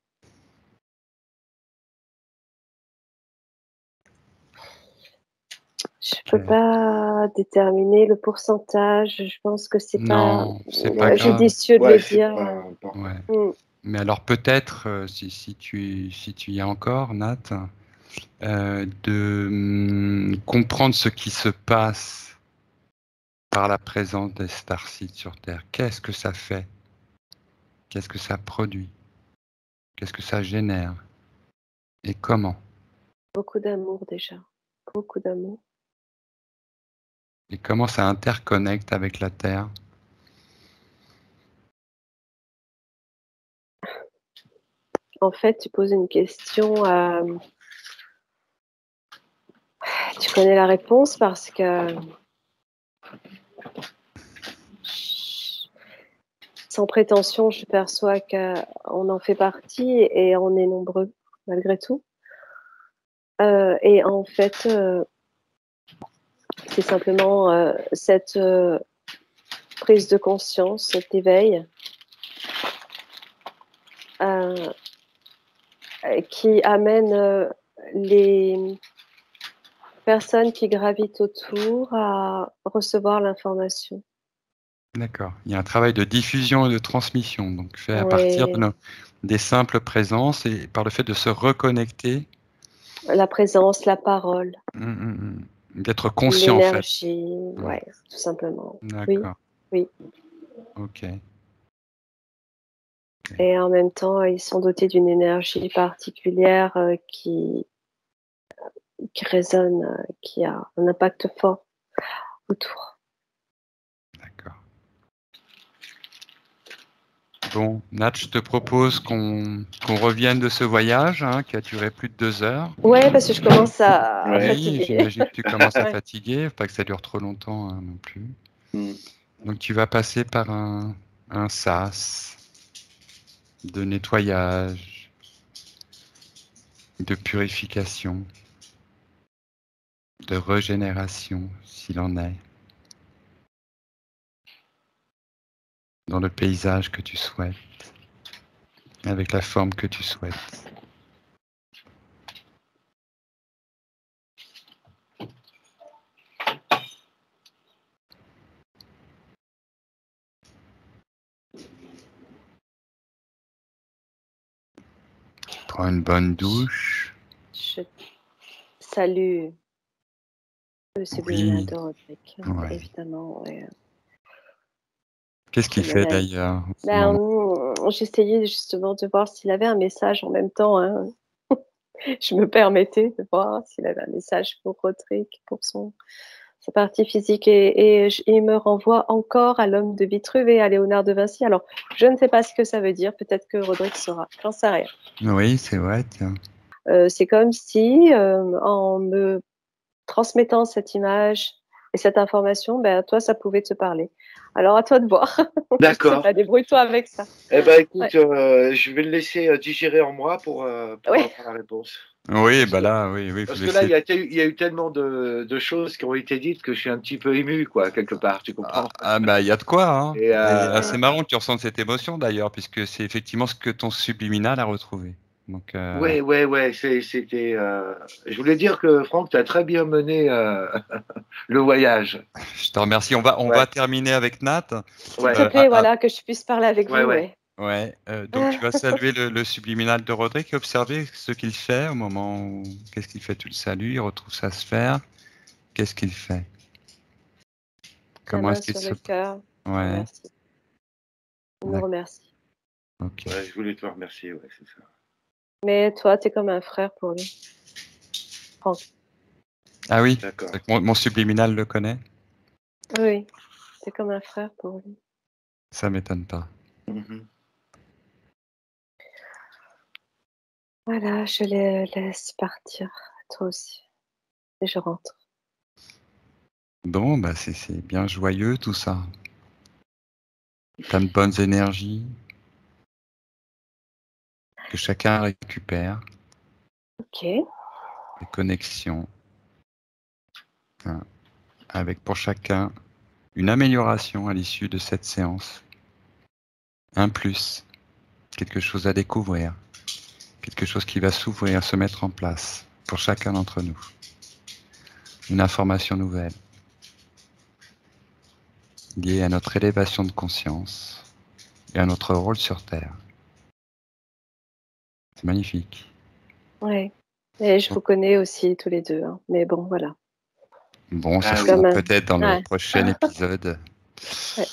Speaker 2: Je peux pas déterminer le pourcentage. Je pense que c'est pas
Speaker 1: Non, c'est pas grave.
Speaker 2: judicieux de le dire.
Speaker 1: Ouais. Mais alors peut-être, si tu y es encore, Nat, de comprendre ce qui se passe par la présence des starseeds sur Terre. Qu'est-ce que ça fait? Qu'est-ce que ça produit? Qu'est-ce que ça génère? Et comment?
Speaker 2: Beaucoup d'amour déjà. Beaucoup d'amour.
Speaker 1: Et comment ça interconnecte avec la Terre?
Speaker 2: En fait, tu poses une question. Tu connais la réponse parce que sans prétention, je perçois qu'on en fait partie et on est nombreux malgré tout. Et en fait, c'est simplement cette prise de conscience, cet éveil qui amène les personnes qui gravitent autour à recevoir l'information.
Speaker 1: D'accord. Il y a un travail de diffusion et de transmission, donc fait à partir
Speaker 2: Oui,
Speaker 1: des simples présences et par le fait de se reconnecter,
Speaker 2: la présence, la parole,
Speaker 1: d'être conscient en fait.
Speaker 2: l'énergie,
Speaker 1: Mm.
Speaker 2: ouais, tout simplement. Oui,
Speaker 1: D'accord.
Speaker 2: oui.
Speaker 1: Ok.
Speaker 2: Et en même temps, ils sont dotés d'une énergie particulière qui résonne, qui a un impact fort autour.
Speaker 1: D'accord. Bon, Nat, je te propose qu'on revienne de ce voyage qui a duré plus de 2 heures.
Speaker 2: Ouais, parce que je commence à
Speaker 3: Ouais.
Speaker 1: Oui,
Speaker 2: fatiguer.
Speaker 1: j'imagine que tu commences à
Speaker 2: Ouais.
Speaker 1: fatiguer, pas que ça dure trop longtemps non plus.
Speaker 3: Mm.
Speaker 1: Donc tu vas passer par un sas de nettoyage, de purification, de régénération, s'il en est, dans le paysage que tu souhaites, avec la forme que tu souhaites. Prends une bonne douche.
Speaker 2: Je salue le subliminal
Speaker 1: Oui,
Speaker 2: de Roderick,
Speaker 1: ouais.
Speaker 2: évidemment. Ouais.
Speaker 1: Qu'est-ce qu'il fait d'ailleurs en ce moment?
Speaker 2: J'essayais justement de voir s'il avait un message en même temps. Hein. Je me permettais de voir s'il avait un message pour Roderick, pour sa partie physique. Et il me renvoie encore à l'homme de Vitruve et à Léonard de Vinci. Alors, je ne sais pas ce que ça veut dire. Peut-être que Roderick saura. J'en sais rien.
Speaker 1: Oui, c'est vrai, tiens.
Speaker 2: C'est comme si, en me transmettant cette image et cette information, ben, toi, ça pouvait te parler. Alors, à toi de voir. Je sais
Speaker 3: D'accord.
Speaker 2: pas, débrouille-toi avec ça.
Speaker 3: Eh ben, écoute,
Speaker 2: Ouais.
Speaker 3: je vais le laisser digérer en moi pour
Speaker 2: Ouais.
Speaker 3: avoir la réponse.
Speaker 1: Oui,
Speaker 3: Parce
Speaker 1: bah
Speaker 3: que,
Speaker 1: là, oui, faut
Speaker 3: parce que là,
Speaker 1: laisser.
Speaker 3: il y a eu tellement de choses qui ont été dites que je suis un petit peu ému, quoi, quelque part, tu comprends?
Speaker 1: Bah il y a de quoi, hein.
Speaker 3: Et
Speaker 1: Et
Speaker 2: Ouais.
Speaker 1: c'est marrant que tu ressentes cette émotion d'ailleurs, puisque c'est effectivement ce que ton subliminal a retrouvé. Donc,
Speaker 3: ouais, c'était. Je voulais dire que Franck, tu as très bien mené le voyage.
Speaker 1: je te remercie. On va
Speaker 3: Ouais,
Speaker 1: terminer avec Nat.
Speaker 2: S'il te
Speaker 3: ouais,
Speaker 2: plaît, voilà, que je puisse parler avec
Speaker 3: ouais,
Speaker 2: vous.
Speaker 3: ouais.
Speaker 2: Ouais.
Speaker 1: Ouais. Donc tu vas saluer le subliminal de Roderick et observer ce qu'il fait au moment où. Qu'est-ce qu'il fait? Tu le salues, il retrouve sa sphère. Qu'est-ce qu'il fait?
Speaker 2: La
Speaker 1: Comment
Speaker 2: main
Speaker 1: est-ce qu'il
Speaker 2: sur
Speaker 1: se.
Speaker 2: le cœur. Je
Speaker 1: Ouais.
Speaker 2: remercie. Il me
Speaker 1: D'accord.
Speaker 2: remercie.
Speaker 1: Ok.
Speaker 3: Ouais, je voulais te remercier, ouais, c'est ça.
Speaker 2: Mais toi, tu es comme un frère pour lui. Franck.
Speaker 1: Ah oui.
Speaker 3: D'accord.
Speaker 1: C'est que mon subliminal le connaît.
Speaker 2: Oui, tu es comme un frère pour lui.
Speaker 1: Ça m'étonne pas.
Speaker 3: Mhm.
Speaker 2: Voilà, je les laisse partir. Toi aussi. Et je rentre.
Speaker 1: Bon, bah c'est bien joyeux tout ça. Plein de bonnes énergies que chacun récupère,
Speaker 2: Ok.
Speaker 1: des connexions, hein, avec pour chacun une amélioration à l'issue de cette séance. Un plus, quelque chose à découvrir, quelque chose qui va s'ouvrir, se mettre en place pour chacun d'entre nous. Une information nouvelle liée à notre élévation de conscience et à notre rôle sur Terre. C'est magnifique.
Speaker 2: Ouais. Et je vous connais aussi tous les deux. Hein. Mais bon, voilà.
Speaker 1: Bon, ça
Speaker 3: Ah oui.
Speaker 1: sera
Speaker 2: Comme un...
Speaker 1: peut-être dans le
Speaker 2: Ouais.
Speaker 1: prochain épisode.
Speaker 2: Ouais.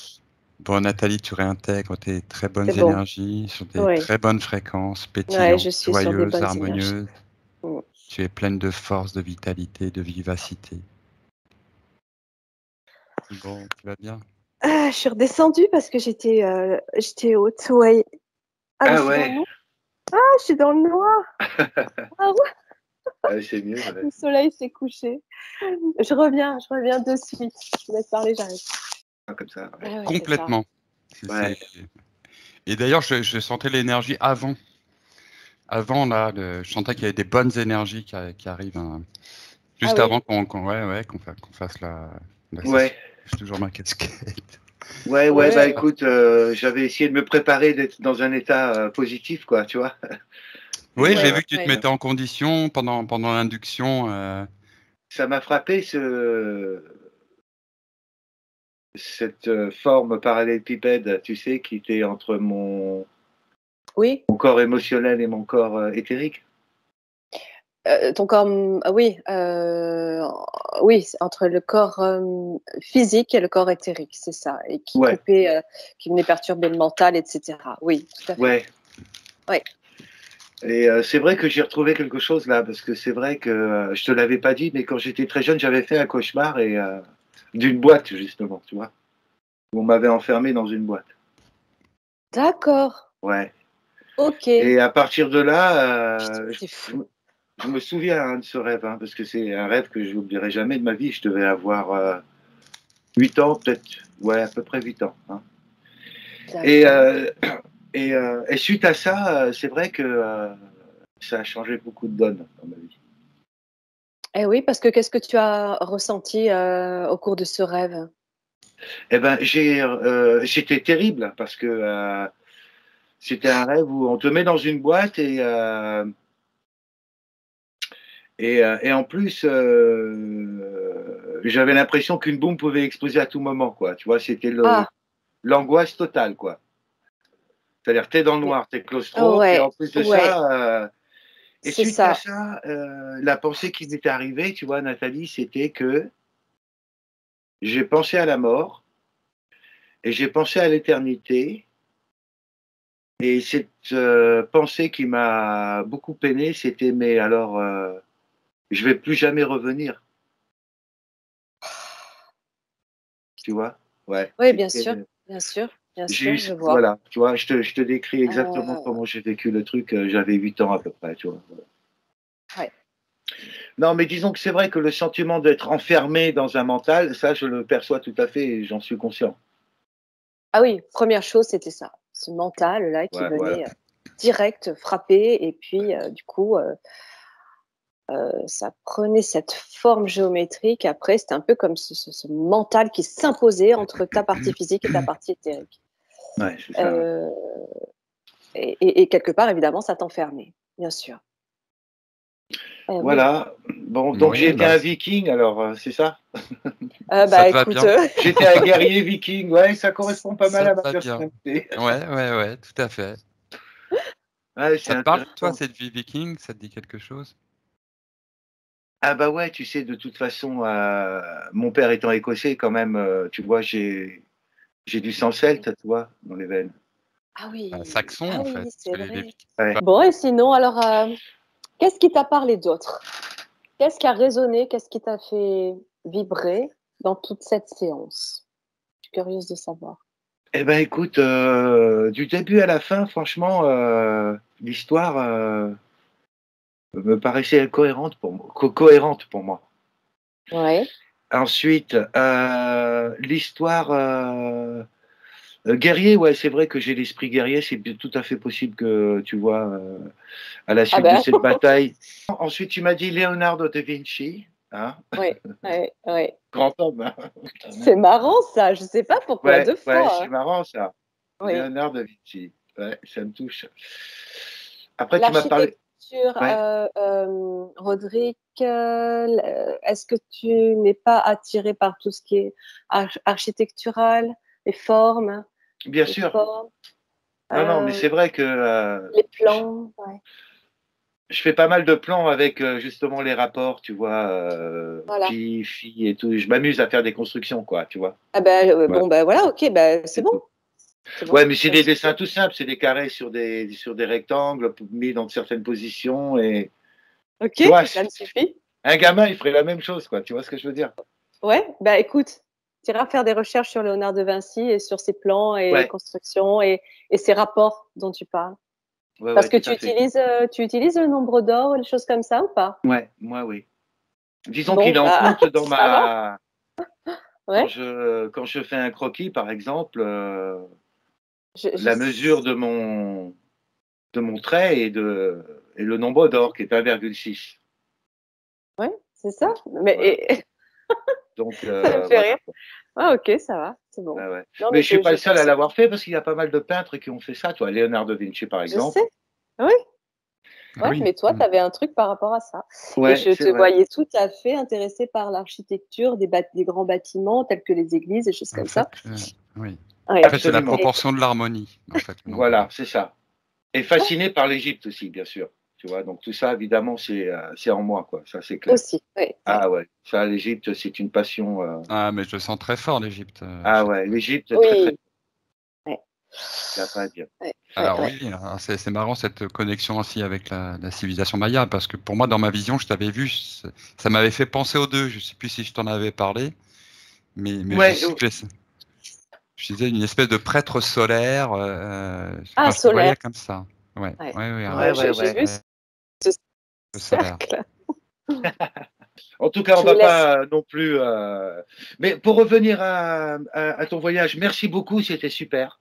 Speaker 1: Bon, Nathalie, tu réintègres tes très bonnes
Speaker 2: C'est bon.
Speaker 1: énergies sur des
Speaker 2: Oui.
Speaker 1: très bonnes fréquences,
Speaker 2: Ouais,
Speaker 1: pétillantes,
Speaker 2: je suis sur des
Speaker 1: joyeuses,
Speaker 2: bonnes énergies.
Speaker 1: harmonieuses.
Speaker 2: Mm.
Speaker 1: Tu es pleine de force, de vitalité, de vivacité. Bon, tu vas bien?
Speaker 2: Je suis redescendue parce que j'étais haute. Ouais. Ah, mais je
Speaker 3: Ah
Speaker 2: suis dans le
Speaker 3: ouais.
Speaker 2: noir. Ah, je suis dans le noir. Ah ouais,
Speaker 3: Ah, c'est mieux, ouais.
Speaker 2: le soleil s'est couché. Je reviens de suite. Je te laisse parler, j'arrive.
Speaker 3: Comme ça,
Speaker 2: Ah
Speaker 3: ouais.
Speaker 2: ouais, c'est ça.
Speaker 1: Complètement.
Speaker 3: Ouais.
Speaker 1: Et d'ailleurs, je sentais l'énergie avant. Avant, là, je sentais qu'il y avait des bonnes énergies qui arrivent
Speaker 2: Ah
Speaker 1: juste
Speaker 2: oui.
Speaker 1: avant qu'on fasse la session.
Speaker 3: Ouais.
Speaker 1: J'ai toujours ma casquette.
Speaker 3: Ouais, bah
Speaker 2: Ouais.
Speaker 3: écoute, j'avais essayé de me préparer d'être dans un état positif, quoi, tu vois.
Speaker 1: Oui,
Speaker 3: Et
Speaker 1: j'ai
Speaker 2: Ouais,
Speaker 1: vu que tu te
Speaker 2: ouais.
Speaker 1: mettais en condition pendant l'induction.
Speaker 3: ça m'a frappé cette forme parallélépipède, tu sais, qui était entre mon
Speaker 2: Oui,
Speaker 3: corps émotionnel et mon corps éthérique.
Speaker 2: ton corps, oui, oui, c'est entre le corps physique et le corps éthérique, c'est ça, et qui
Speaker 3: Ouais,
Speaker 2: coupait, qui venait perturber le mental, etc. Oui, tout à fait.
Speaker 3: ouais.
Speaker 2: Ouais.
Speaker 3: Et c'est vrai que j'ai retrouvé quelque chose là, parce que c'est vrai que je te l'avais pas dit, mais quand j'étais très jeune, j'avais fait un cauchemar et d'une boîte justement, tu vois, où on m'avait enfermé dans une boîte.
Speaker 2: D'accord.
Speaker 3: Ouais.
Speaker 2: Ok.
Speaker 3: Et à partir de là,
Speaker 2: Putain, c'est fou.
Speaker 3: je me souviens hein, de ce rêve, hein, parce que c'est un rêve que je n'oublierai jamais de ma vie. Je devais avoir 8 ans, peut-être, ouais, à peu près 8 ans. Hein. Et,
Speaker 2: D'accord.
Speaker 3: et suite à ça, c'est vrai que ça a changé beaucoup de donnes dans ma vie.
Speaker 2: Eh oui, parce que qu'est-ce que tu as ressenti au cours de ce rêve?
Speaker 3: Eh ben, c'était terrible parce que c'était un rêve où on te met dans une boîte et en plus, j'avais l'impression qu'une bombe pouvait exploser à tout moment, quoi. Tu vois, c'était
Speaker 2: Ah,
Speaker 3: l'angoisse totale, quoi. C'est-à-dire, t'es dans le
Speaker 2: mais-
Speaker 3: noir, t'es claustro, et en
Speaker 2: ouais,
Speaker 3: plus de
Speaker 2: ouais,
Speaker 3: ça, et
Speaker 2: c'est
Speaker 3: suite à
Speaker 2: ça.
Speaker 3: ça, la pensée qui m'était arrivée, tu vois, Nathalie, c'était que j'ai pensé à la mort et j'ai pensé à l'éternité. Et cette pensée qui m'a beaucoup peiné, c'était mais alors, je vais plus jamais revenir, tu vois? Ouais,
Speaker 2: Oui,
Speaker 3: c'était.
Speaker 2: bien sûr, bien
Speaker 3: J'ai
Speaker 2: sûr,
Speaker 3: eu,
Speaker 2: je vois.
Speaker 3: voilà, tu vois, je te décris exactement
Speaker 2: Euh,
Speaker 3: comment j'ai vécu le truc. J'avais 8 ans à peu près, tu vois. Voilà.
Speaker 2: ouais.
Speaker 3: Non, mais disons que c'est vrai que le sentiment d'être enfermé dans un mental, ça, je le perçois tout à fait et j'en suis conscient.
Speaker 2: Ah oui, première chose, c'était ça. Ce mental là qui
Speaker 3: Ouais, voilà.
Speaker 2: venait direct frapper, et puis du coup, ça prenait cette forme géométrique. Après, c'était un peu comme ce mental qui s'imposait entre ta partie physique et ta partie éthérique.
Speaker 3: Ouais, c'est ça.
Speaker 2: Euh, et quelque part, évidemment, ça t'enfermait, bien sûr. Oui.
Speaker 3: Voilà. Bon, donc j'ai
Speaker 1: Oui,
Speaker 3: été
Speaker 1: bah,
Speaker 3: un viking, alors c'est ça?
Speaker 1: ça
Speaker 2: Bah
Speaker 1: te va
Speaker 2: écoute,
Speaker 1: bien.
Speaker 3: J'étais un guerrier viking, ouais, ça correspond pas mal
Speaker 1: Ça
Speaker 3: à
Speaker 1: te
Speaker 3: ma
Speaker 1: va bien.
Speaker 3: personnalité.
Speaker 1: Ouais, ouais, ouais, tout à fait.
Speaker 3: Ouais, c'est
Speaker 1: Ça te parle, toi,
Speaker 3: intéressant.
Speaker 1: cette vie viking? Ça te dit quelque chose?
Speaker 3: Ah bah ouais, tu sais, de toute façon, mon père étant écossais, quand même, tu vois, j'ai du sang celte, tu vois, dans les veines.
Speaker 1: Saxon,
Speaker 2: ah
Speaker 1: en
Speaker 2: oui,
Speaker 1: fait. Parce
Speaker 2: c'est
Speaker 1: que les
Speaker 2: vrai.
Speaker 1: Vikings, c'est
Speaker 3: Ouais.
Speaker 1: pas.
Speaker 2: Bon, et sinon, alors, qu'est-ce qui t'a parlé d'autre? Qu'est-ce qui a résonné? Qu'est-ce qui t'a fait vibrer dans toute cette séance? Je suis curieuse de savoir.
Speaker 3: Eh ben écoute, du début à la fin, franchement, l'histoire me paraissait cohérente pour moi, cohérente pour moi.
Speaker 2: Ouais.
Speaker 3: Ensuite, l'histoire guerrier, ouais, c'est vrai que j'ai l'esprit guerrier, c'est tout à fait possible que, tu vois, à la
Speaker 2: Ah
Speaker 3: suite de
Speaker 2: ben,
Speaker 3: cette bataille. Ensuite, tu m'as dit Leonardo da Vinci, hein,
Speaker 2: oui, ouais, ouais.
Speaker 3: grand homme, hein, quand
Speaker 2: C'est
Speaker 3: même.
Speaker 2: marrant ça, je sais pas pourquoi,
Speaker 3: Ouais,
Speaker 2: deux
Speaker 3: ouais,
Speaker 2: fois,
Speaker 3: c'est
Speaker 2: hein.
Speaker 3: marrant ça.
Speaker 2: Oui.
Speaker 3: Léonard da Vinci. Ouais, ça me touche. Après, tu m'as parlé.
Speaker 2: L'architecture,
Speaker 3: Ouais,
Speaker 2: Roderick, est-ce que tu n'es pas attiré par tout ce qui est architectural, les formes,
Speaker 3: bien
Speaker 2: les
Speaker 3: sûr.
Speaker 2: formes,
Speaker 3: Non, non, mais
Speaker 2: euh,
Speaker 3: c'est vrai que
Speaker 2: les plans? Ouais.
Speaker 3: je fais pas mal de plans avec justement les rapports, tu vois,
Speaker 2: Voilà.
Speaker 3: filles, filles et tout. Je m'amuse à faire des constructions, quoi, tu vois.
Speaker 2: Ah ben,
Speaker 3: Ouais,
Speaker 2: bon, ben voilà, ok, ben c'est
Speaker 3: c'est
Speaker 2: bon,
Speaker 3: tout.
Speaker 2: c'est bon,
Speaker 3: Ouais, mais c'est
Speaker 2: ça me
Speaker 3: des dessins
Speaker 2: suffit.
Speaker 3: tout simples, c'est des carrés sur des rectangles mis dans certaines positions et
Speaker 2: Ok,
Speaker 3: tu vois,
Speaker 2: ça me suffit.
Speaker 3: un gamin, il ferait la même chose, quoi. Tu vois ce que je veux dire?
Speaker 2: Ouais, ben écoute, tu iras faire des recherches sur Léonard de Vinci et sur ses plans et
Speaker 3: Ouais,
Speaker 2: constructions et ses rapports dont tu parles.
Speaker 3: ouais,
Speaker 2: Parce
Speaker 3: ouais,
Speaker 2: que
Speaker 3: tout à fait.
Speaker 2: tu utilises le nombre d'or ou des choses comme ça ou pas?
Speaker 3: Ouais, moi, oui. Disons qu'il
Speaker 2: Bon,
Speaker 3: est en
Speaker 2: bah,
Speaker 3: compte dans
Speaker 2: ça va,
Speaker 3: ma. Quand
Speaker 2: ouais.
Speaker 3: je fais un croquis, par exemple,
Speaker 2: Je
Speaker 3: la mesure de mon trait et le nombre d'or qui est 1,6.
Speaker 2: ouais, c'est ça. Mais
Speaker 3: Voilà.
Speaker 2: et
Speaker 3: Donc
Speaker 2: ça me fait
Speaker 3: voilà.
Speaker 2: rire. Ah, ok, ça va, c'est bon.
Speaker 3: Ouais, ouais.
Speaker 2: Non,
Speaker 3: Mais
Speaker 2: mais
Speaker 3: je suis pas
Speaker 2: je
Speaker 3: le seul à
Speaker 2: pensais.
Speaker 3: l'avoir fait parce qu'il y a pas mal de peintres qui ont fait ça. Toi, Léonard da Vinci, par
Speaker 2: Je
Speaker 3: exemple.
Speaker 2: sais. Oui, Ouais,
Speaker 1: Oui.
Speaker 2: mais toi, tu avais un truc par rapport à ça. Et
Speaker 3: Ouais,
Speaker 2: je
Speaker 3: c'est
Speaker 2: te
Speaker 3: vrai.
Speaker 2: voyais tout à fait intéressé par l'architecture des grands bâtiments tels que les églises, des choses
Speaker 1: En
Speaker 2: comme ça.
Speaker 1: fait, oui.
Speaker 2: Ouais.
Speaker 1: En fait, c'est la
Speaker 3: Absolument.
Speaker 1: proportion de l'harmonie, en fait, le nom.
Speaker 3: Voilà, c'est ça. Et fasciné par l'Égypte aussi, bien sûr. Tu vois, donc tout ça, évidemment, c'est en moi, quoi. Ça, c'est clair.
Speaker 2: Aussi, ouais.
Speaker 3: Ah ouais, ça, l'Égypte, c'est une passion.
Speaker 1: Ah, mais je le sens très fort, l'Égypte.
Speaker 3: Ah ouais, l'Égypte, très, très.
Speaker 2: Oui. Ouais.
Speaker 3: Il n'y a pas à dire.
Speaker 2: Ouais,
Speaker 1: Alors
Speaker 2: ouais.
Speaker 1: oui, alors c'est marrant cette connexion aussi avec la civilisation maya, parce que pour moi, dans ma vision, je t'avais vu, ça m'avait fait penser aux deux. Je sais plus si je t'en avais parlé, mais je
Speaker 3: Ouais,
Speaker 1: sais que je disais une espèce de prêtre solaire.
Speaker 2: Ah,
Speaker 1: Enfin, je te
Speaker 2: solaire.
Speaker 1: voyais comme ça. Ouais,
Speaker 2: Ouais.
Speaker 1: ouais, ouais,
Speaker 3: ouais, ouais,
Speaker 2: J'ai
Speaker 3: ouais.
Speaker 2: vu ce
Speaker 1: solaire.
Speaker 2: cercle.
Speaker 3: En tout cas, on
Speaker 2: Je
Speaker 3: va
Speaker 2: vous laisse.
Speaker 3: pas non plus. Mais pour revenir à ton voyage, merci beaucoup, c'était super.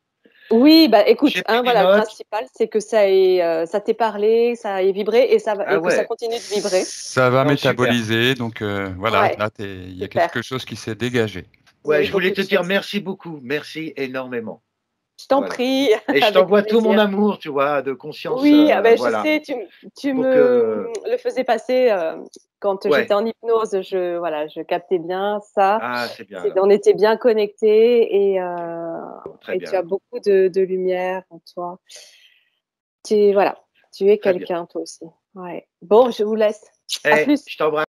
Speaker 2: Oui, bah écoute,
Speaker 3: J'ai pris des
Speaker 2: voilà, le
Speaker 3: notes.
Speaker 2: principal, c'est que ça t'ait parlé, ça ait vibré et
Speaker 3: Ah
Speaker 2: que ça
Speaker 3: ouais,
Speaker 2: continue de vibrer.
Speaker 1: Ça va
Speaker 3: non, super.
Speaker 1: métaboliser, donc voilà,
Speaker 2: Ouais,
Speaker 1: là, il y a
Speaker 2: super.
Speaker 1: quelque chose qui s'est dégagé.
Speaker 2: Vous
Speaker 3: Ouais,
Speaker 2: avez
Speaker 3: je voulais
Speaker 2: beaucoup
Speaker 3: te
Speaker 2: de
Speaker 3: dire
Speaker 2: choses.
Speaker 3: merci beaucoup, merci énormément.
Speaker 2: Je t'en
Speaker 3: Voilà.
Speaker 2: prie,
Speaker 3: Et je
Speaker 2: avec
Speaker 3: t'envoie tout mon
Speaker 2: plaisir.
Speaker 3: amour, tu vois, de conscience,
Speaker 2: Oui, ah ben, je
Speaker 3: voilà,
Speaker 2: sais, tu
Speaker 3: pour
Speaker 2: me
Speaker 3: que.
Speaker 2: le faisais passer quand j'étais
Speaker 3: Ouais.
Speaker 2: en hypnose. Voilà, je captais bien ça.
Speaker 3: Ah, c'est bien alors.
Speaker 2: On était bien connectés
Speaker 3: Ok. Bon, très
Speaker 2: et
Speaker 3: bien
Speaker 2: tu as
Speaker 3: alors.
Speaker 2: beaucoup de lumière en toi. Voilà, tu es
Speaker 3: Très bien.
Speaker 2: quelqu'un toi aussi. Ouais. Bon, je vous laisse. À
Speaker 3: Eh,
Speaker 2: plus.
Speaker 3: je t'embrasse.